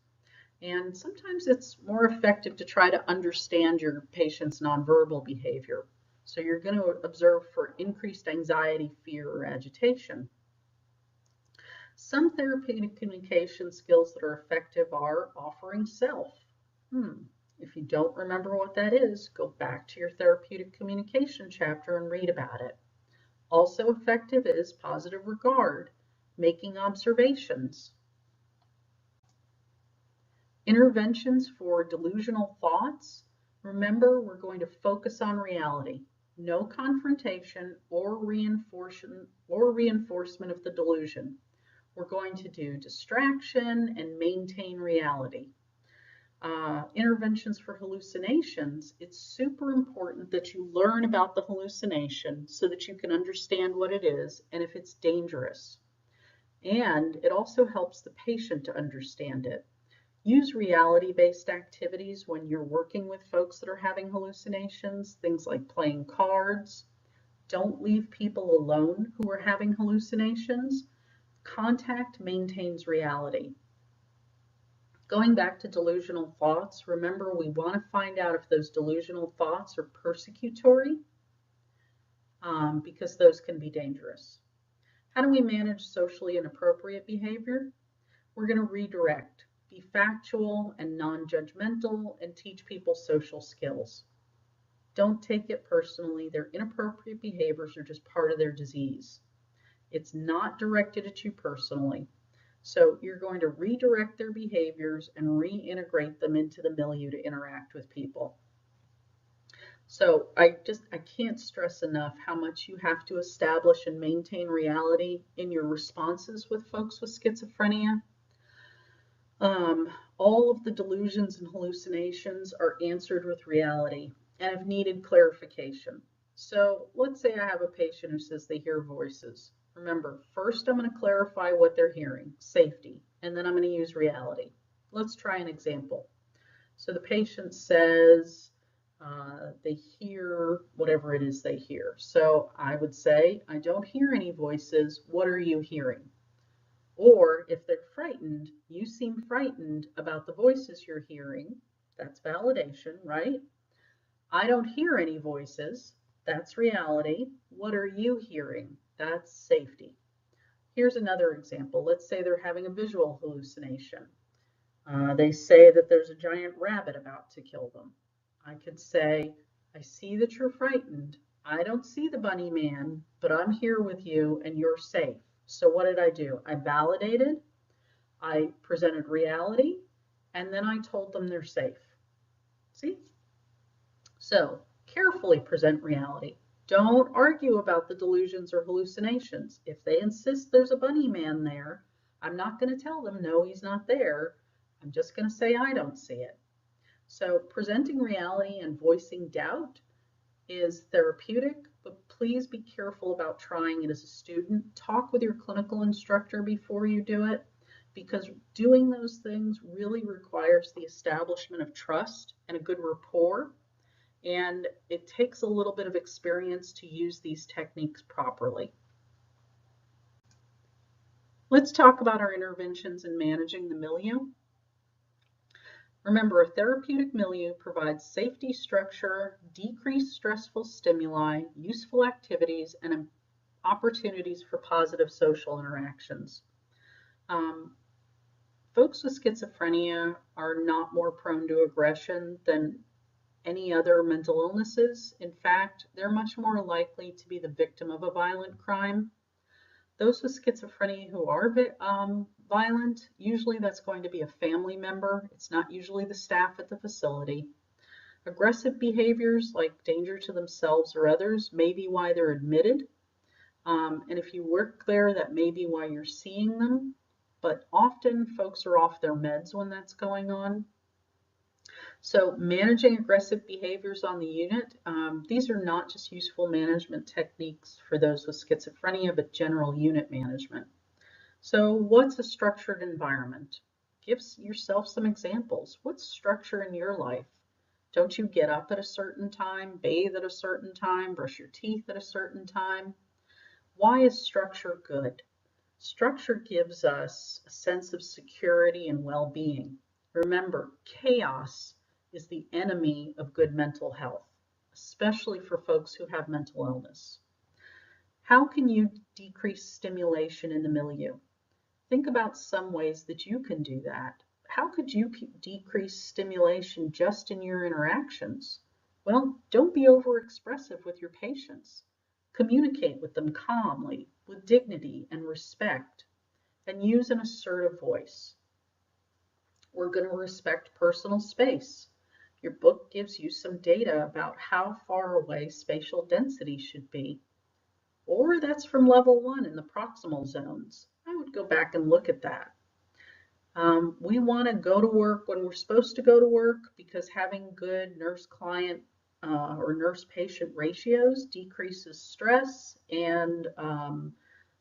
and sometimes it's more effective to try to understand your patient's nonverbal behavior. So you're going to observe for increased anxiety, fear, or agitation. Some therapeutic communication skills that are effective are offering self. If you don't remember what that is, go back to your therapeutic communication chapter and read about it. Also effective is positive regard, making observations. Interventions for delusional thoughts. Remember, we're going to focus on reality. No confrontation or reinforcement of the delusion. We're going to do distraction and maintain reality. Interventions for hallucinations. It's super important that you learn about the hallucination so that you can understand what it is and if it's dangerous. And it also helps the patient to understand it. Use reality-based activities when you're working with folks that are having hallucinations, things like playing cards. Don't leave people alone who are having hallucinations. Contact maintains reality. Going back to delusional thoughts, remember we want to find out if those delusional thoughts are persecutory, because those can be dangerous. How do we manage socially inappropriate behavior? We're going to redirect. Be factual and non-judgmental and teach people social skills. Don't take it personally. Their inappropriate behaviors are just part of their disease. It's not directed at you personally. So you're going to redirect their behaviors and reintegrate them into the milieu to interact with people. So I can't stress enough how much you have to establish and maintain reality in your responses with folks with schizophrenia. All of the delusions and hallucinations are answered with reality and have needed clarification. So let's say I have a patient who says they hear voices. Remember, first I'm going to clarify what they're hearing, safety, and then I'm going to use reality. Let's try an example. So the patient says they hear whatever it is they hear. So I would say, I don't hear any voices. What are you hearing? Or if they're frightened, you seem frightened about the voices you're hearing. That's validation, right? I don't hear any voices. That's reality. What are you hearing? That's safety. Here's another example. Let's say they're having a visual hallucination. They say that there's a giant rabbit about to kill them. I could say, I see that you're frightened. I don't see the bunny man, but I'm here with you and you're safe. So what did I do? I validated, I presented reality, and then I told them they're safe. See? So carefully present reality. Don't argue about the delusions or hallucinations. If they insist there's a bunny man there, I'm not going to tell them, no, he's not there. I'm just going to say I don't see it. So presenting reality and voicing doubt is therapeutic, but please be careful about trying it as a student. Talk with your clinical instructor before you do it, because doing those things really requires the establishment of trust and a good rapport, and it takes a little bit of experience to use these techniques properly. Let's talk about our interventions in managing the milieu. Remember, a therapeutic milieu provides safety structure, decreased stressful stimuli, useful activities, and opportunities for positive social interactions. Folks with schizophrenia are not more prone to aggression than any other mental illnesses. In fact, they're much more likely to be the victim of a violent crime. Those with schizophrenia who are violent, usually that's going to be a family member. It's not usually the staff at the facility. Aggressive behaviors like danger to themselves or others may be why they're admitted. And if you work there, that may be why you're seeing them. But often folks are off their meds when that's going on. So managing aggressive behaviors on the unit, these are not just useful management techniques for those with schizophrenia, but general unit management. So what's a structured environment? Give yourself some examples. What's structure in your life? Don't you get up at a certain time, bathe at a certain time, brush your teeth at a certain time? Why is structure good? Structure gives us a sense of security and well-being. Remember, chaos is the enemy of good mental health, especially for folks who have mental illness. How can you decrease stimulation in the milieu? Think about some ways that you can do that. How could you decrease stimulation just in your interactions? Well, don't be overexpressive with your patients. Communicate with them calmly, with dignity and respect, and use an assertive voice. We're going to respect personal space. Your book gives you some data about how far away spatial density should be. Or that's from level 1 in the proximal zones. I would go back and look at that. We want to go to work when we're supposed to go to work because having good nurse-client or nurse-patient ratios decreases stress and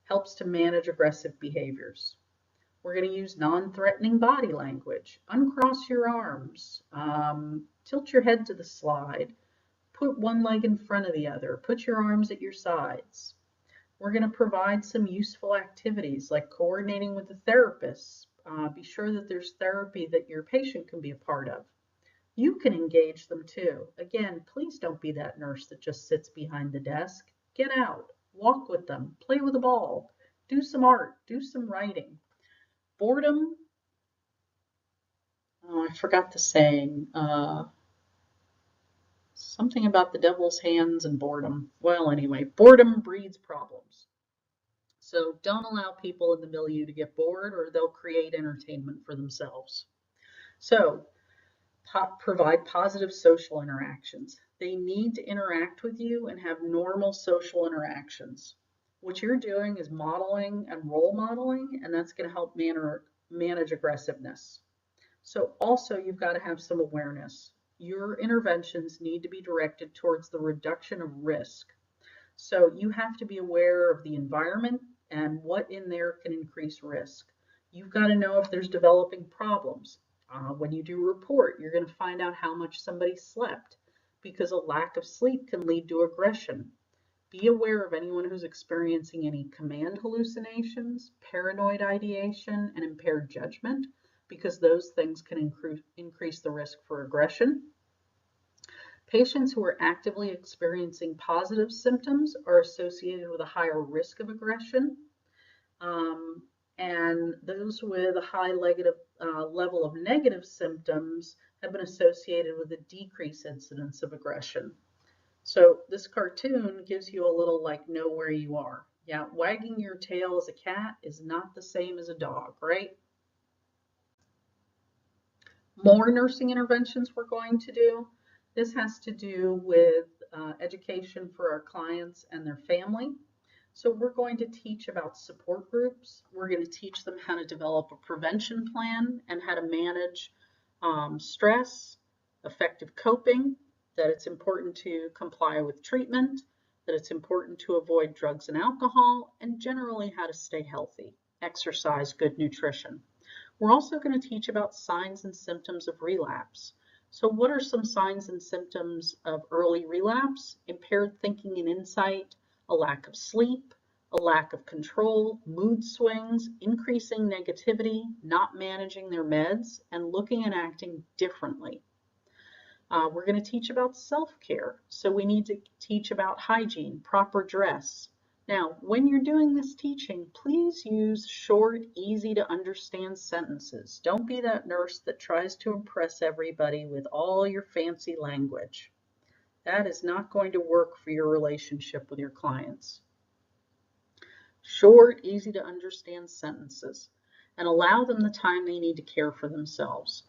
helps to manage aggressive behaviors. We're going to use non-threatening body language. Uncross your arms, tilt your head to the side, put one leg in front of the other, put your arms at your sides. We're going to provide some useful activities like coordinating with the therapist. Be sure that there's therapy that your patient can be a part of. You can engage them too. Again, please don't be that nurse that just sits behind the desk. Get out, walk with them, play with a ball, do some art, do some writing. Boredom, oh, I forgot the saying, something about the devil's hands and boredom. Well, anyway, boredom breeds problems. So don't allow people in the milieu to get bored or they'll create entertainment for themselves. So provide positive social interactions. They need to interact with you and have normal social interactions. What you're doing is modeling and role modeling, and that's going to help manage aggressiveness. So also you've got to have some awareness. Your interventions need to be directed towards the reduction of risk. So you have to be aware of the environment and what in there can increase risk. You've got to know if there's developing problems. When you do a report, you're going to find out how much somebody slept because a lack of sleep can lead to aggression. Be aware of anyone who's experiencing any command hallucinations, paranoid ideation, and impaired judgment because those things can increase the risk for aggression. Patients who are actively experiencing positive symptoms are associated with a higher risk of aggression. And those with a high level of negative symptoms have been associated with a decreased incidence of aggression. So this cartoon gives you a little like know where you are. Yeah, wagging your tail as a cat is not the same as a dog, right? More nursing interventions we're going to do. This has to do with education for our clients and their family. So we're going to teach about support groups. We're going to teach them how to develop a prevention plan and how to manage stress, effective coping, that it's important to comply with treatment, that it's important to avoid drugs and alcohol, and generally how to stay healthy, exercise, good nutrition. We're also going to teach about signs and symptoms of relapse. So what are some signs and symptoms of early relapse? Impaired thinking and insight, a lack of sleep, a lack of control, mood swings, increasing negativity, not managing their meds, and looking and acting differently. We're going to teach about self-care. So we need to teach about hygiene, proper dress, Now, when you're doing this teaching, please use short, easy to understand sentences. Don't be that nurse that tries to impress everybody with all your fancy language. That is not going to work for your relationship with your clients. Short, easy to understand sentences, and allow them the time they need to care for themselves.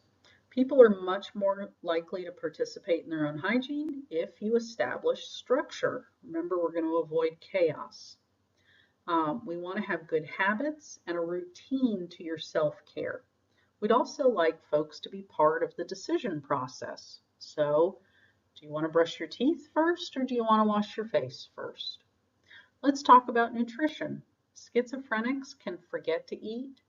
People are much more likely to participate in their own hygiene if you establish structure. Remember, we're going to avoid chaos. We want to have good habits and a routine to your self-care. We'd also like folks to be part of the decision process. So, do you want to brush your teeth first or do you want to wash your face first? Let's talk about nutrition. Schizophrenics can forget to eat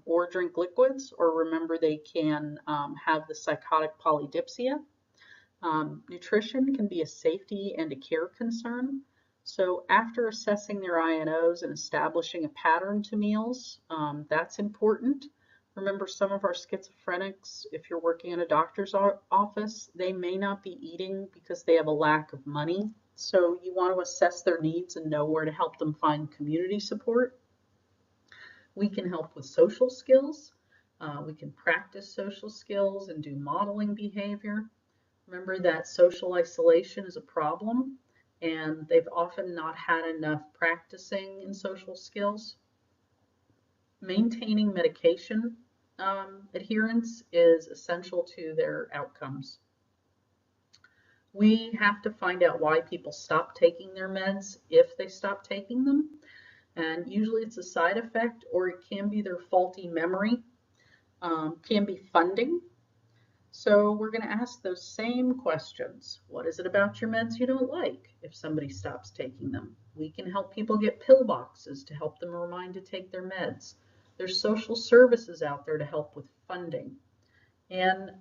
or drink liquids, or remember they can have the psychotic polydipsia. Nutrition can be a safety and a care concern. So after assessing their INOs and establishing a pattern to meals, that's important. Remember, some of our schizophrenics, if you're working in a doctor's office, they may not be eating because they have a lack of money. So you want to assess their needs and know where to help them find community support. We can help with social skills. We can practice social skills and do modeling behavior. Remember that social isolation is a problem, and they've often not had enough practicing in social skills. Maintaining medication adherence is essential to their outcomes. We have to find out why people stop taking their meds if they stop taking them, and usually it's a side effect or it can be their faulty memory, can be funding. So we're going to ask those same questions. What is it about your meds you don't like if somebody stops taking them? We can help people get pill boxes to help them remind to take their meds. There's social services out there to help with funding. And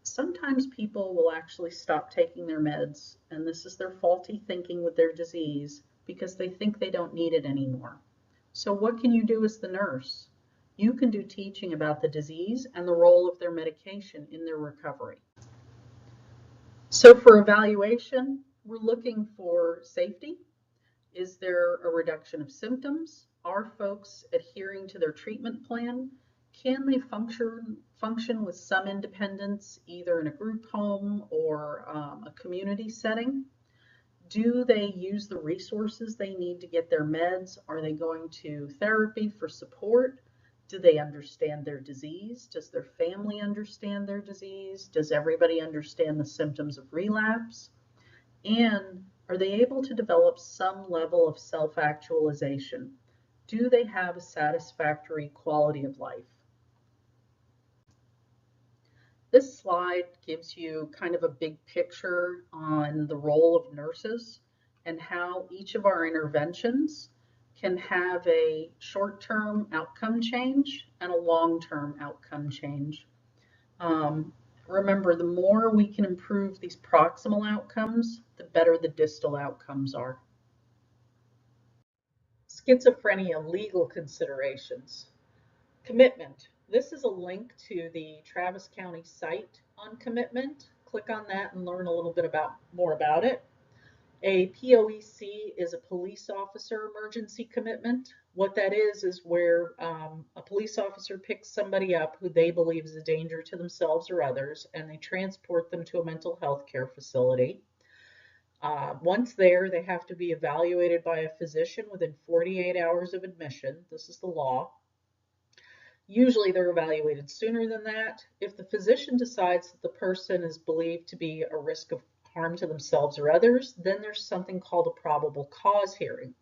sometimes people will actually stop taking their meds, and this is their faulty thinking with their disease because they think they don't need it anymore. So what can you do as the nurse? You can do teaching about the disease and the role of their medication in their recovery. So for evaluation, we're looking for safety. Is there a reduction of symptoms? Are folks adhering to their treatment plan? Can they function with some independence, either in a group home or a community setting? Do they use the resources they need to get their meds? Are they going to therapy for support? Do they understand their disease? Does their family understand their disease? Does everybody understand the symptoms of relapse? And are they able to develop some level of self-actualization? Do they have a satisfactory quality of life? This slide gives you kind of a big picture on the role of nurses and how each of our interventions can have a short-term outcome change and a long-term outcome change. Remember, the more we can improve these proximal outcomes, the better the distal outcomes are. Schizophrenia legal considerations. Commitment. This is a link to the Travis County site on commitment. Click on that and learn a little bit more about it. A POEC is a police officer emergency commitment. What that is where a police officer picks somebody up who they believe is a danger to themselves or others, and they transport them to a mental health care facility. Once there, they have to be evaluated by a physician within 48 hours of admission. This is the law. Usually they're evaluated sooner than that. If the physician decides that the person is believed to be a risk of harm to themselves or others, then there's something called a probable cause hearing.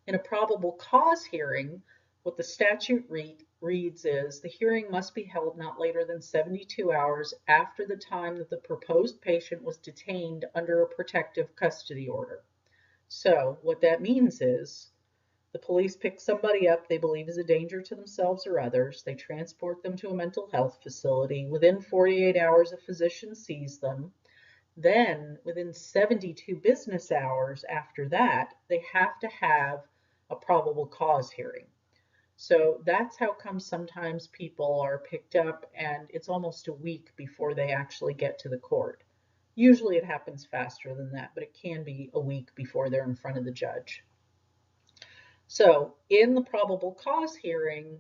In a probable cause hearing, what the statute reads is the hearing must be held not later than 72 hours after the time that the proposed patient was detained under a protective custody order. So what that means is the police pick somebody up they believe is a danger to themselves or others. They transport them to a mental health facility. Within 48 hours, a physician sees them. Then, within 72 business hours after that, they have to have a probable cause hearing. So that's how come sometimes people are picked up and it's almost a week before they actually get to the court. Usually it happens faster than that, but it can be a week before they're in front of the judge. So in the probable cause hearing,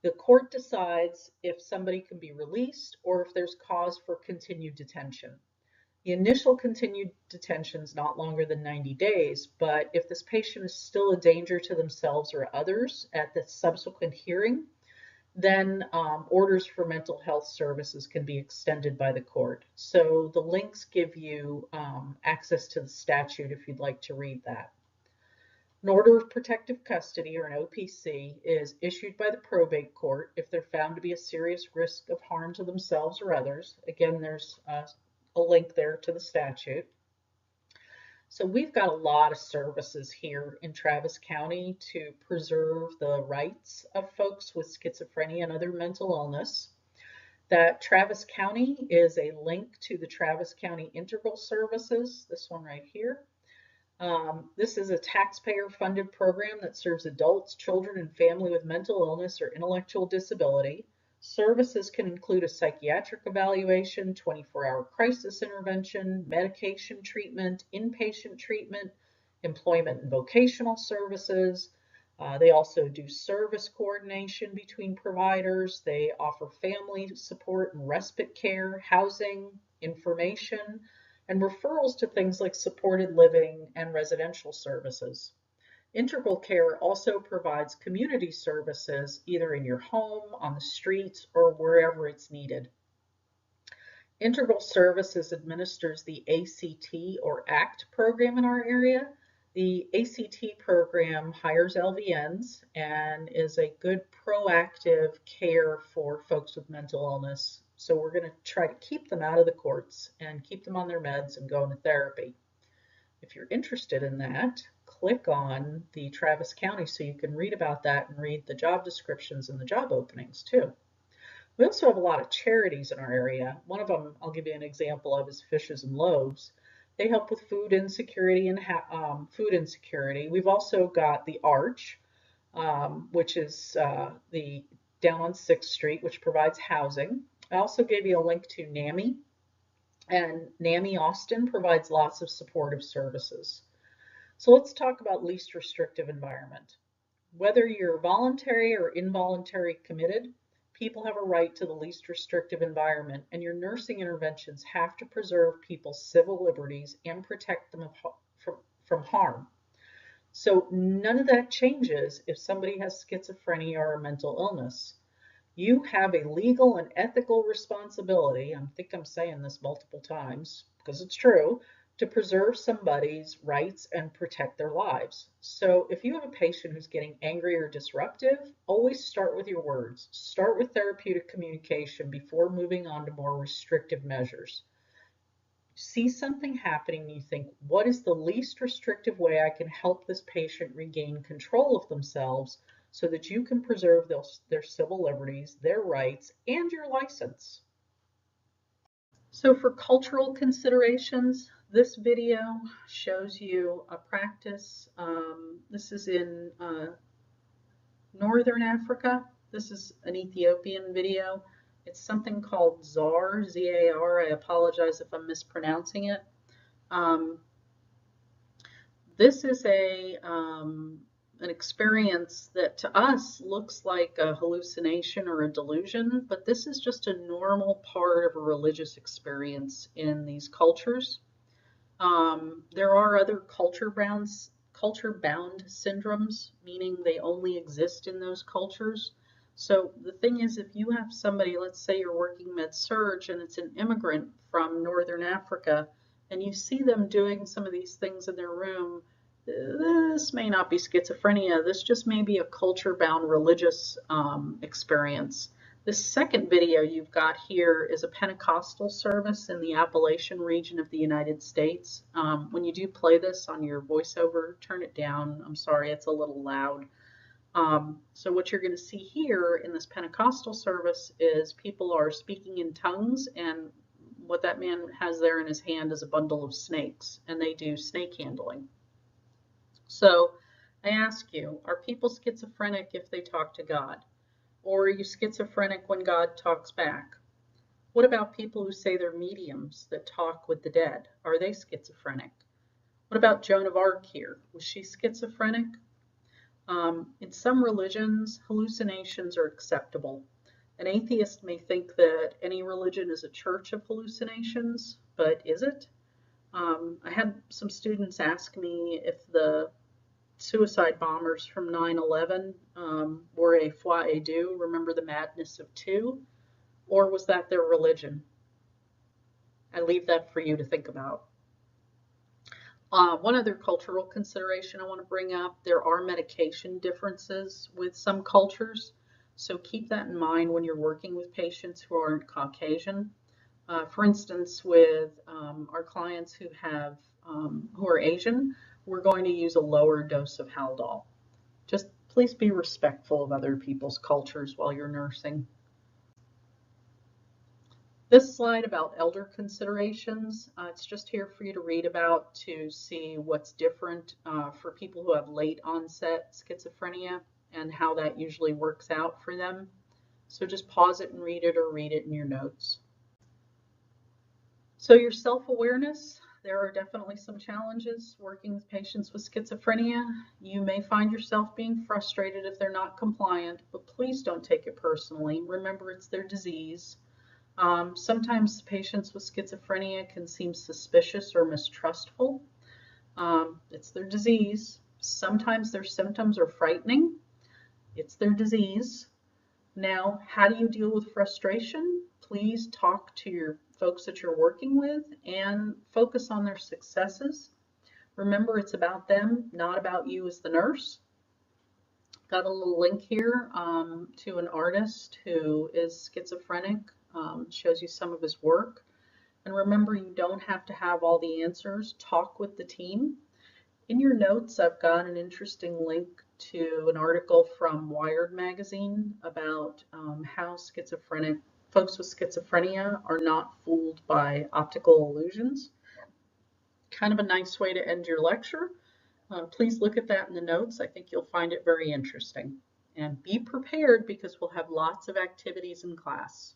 the court decides if somebody can be released or if there's cause for continued detention. The initial continued detention is not longer than 90 days, but if this patient is still a danger to themselves or others at the subsequent hearing, then orders for mental health services can be extended by the court. So the links give you access to the statute if you'd like to read that. An order of protective custody, or an OPC, is issued by the probate court if they're found to be a serious risk of harm to themselves or others. Again, there's a link there to the statute. So we've got a lot of services here in Travis County to preserve the rights of folks with schizophrenia and other mental illness. That Travis County is a link to the Travis County Integral Services, this one right here. This is a taxpayer-funded program that serves adults, children, and family with mental illness or intellectual disability. Services can include a psychiatric evaluation, 24-hour crisis intervention, medication treatment, inpatient treatment, employment and vocational services. They also do service coordination between providers. They offer family support and respite care, housing, information, and referrals to things like supported living and residential services. Integral Care also provides community services either in your home, on the streets, or wherever it's needed. Integral Services administers the ACT or ACT program in our area. The ACT program hires LVNs and is a good proactive care for folks with mental illness. So we're going to try to keep them out of the courts and keep them on their meds and go into therapy. If you're interested in that, click on the Travis County so you can read about that and read the job descriptions and the job openings too. We also have a lot of charities in our area. One of them I'll give you an example of is Fishes and Loaves. They help with food insecurity and food insecurity. We've also got the Arch, which is the down on 6th Street, which provides housing. I also gave you a link to NAMI, and NAMI Austin provides lots of supportive services. So let's talk about least restrictive environment. Whether you're voluntary or involuntary committed, people have a right to the least restrictive environment, and your nursing interventions have to preserve people's civil liberties and protect them from harm. So none of that changes if somebody has schizophrenia or a mental illness. You have a legal and ethical responsibility, I think I'm saying this multiple times because it's true, to preserve somebody's rights and protect their lives. So if you have a patient who's getting angry or disruptive, always start with your words. Start with therapeutic communication before moving on to more restrictive measures. See something happening and you think, what is the least restrictive way I can help this patient regain control of themselves so that you can preserve their civil liberties, their rights, and your license. So for cultural considerations, this video shows you a practice. This is in Northern Africa. This is an Ethiopian video. It's something called ZAR, Z-A-R. I apologize if I'm mispronouncing it. This is an experience that to us looks like a hallucination or a delusion, but this is just a normal part of a religious experience in these cultures. There are other culture-bound syndromes, meaning they only exist in those cultures. So the thing is, if you have somebody, let's say you're working med-surg and it's an immigrant from Northern Africa, and you see them doing some of these things in their room, this may not be schizophrenia. This just may be a culture-bound religious experience. This second video you've got here is a Pentecostal service in the Appalachian region of the United States. When you do play this on your voiceover, turn it down. I'm sorry, it's a little loud. So what you're going to see here in this Pentecostal service is people are speaking in tongues, and what that man has there in his hand is a bundle of snakes, and they do snake handling. So I ask you, are people schizophrenic if they talk to God? Or are you schizophrenic when God talks back? What about people who say they're mediums that talk with the dead? Are they schizophrenic? What about Joan of Arc here? Was she schizophrenic? In some religions, hallucinations are acceptable. An atheist may think that any religion is a church of hallucinations, but is it? I had some students ask me if the suicide bombers from 9/11 were a foi deux, remember the madness of two, or was that their religion? I leave that for you to think about. One other cultural consideration I want to bring up, there are medication differences with some cultures, so keep that in mind when you're working with patients who aren't Caucasian. For instance, with our clients who are Asian, we're going to use a lower dose of Haldol. Just please be respectful of other people's cultures while you're nursing. This slide about elder considerations, it's just here for you to read about to see what's different for people who have late onset schizophrenia and how that usually works out for them. So just pause it and read it, or read it in your notes. So your self-awareness, there are definitely some challenges working with patients with schizophrenia. You may find yourself being frustrated if they're not compliant, but please don't take it personally. Remember, it's their disease. Sometimes patients with schizophrenia can seem suspicious or mistrustful. It's their disease. Sometimes their symptoms are frightening. It's their disease. Now, how do you deal with frustration? Please talk to your folks that you're working with and focus on their successes. Remember, it's about them, not about you as the nurse. Got a little link here to an artist who is schizophrenic. Shows you some of his work. And remember, you don't have to have all the answers. Talk with the team. In your notes, I've got an interesting link to an article from Wired magazine about how folks with schizophrenia are not fooled by optical illusions. Kind of a nice way to end your lecture. Please look at that in the notes. I think you'll find it very interesting. And be prepared because we'll have lots of activities in class.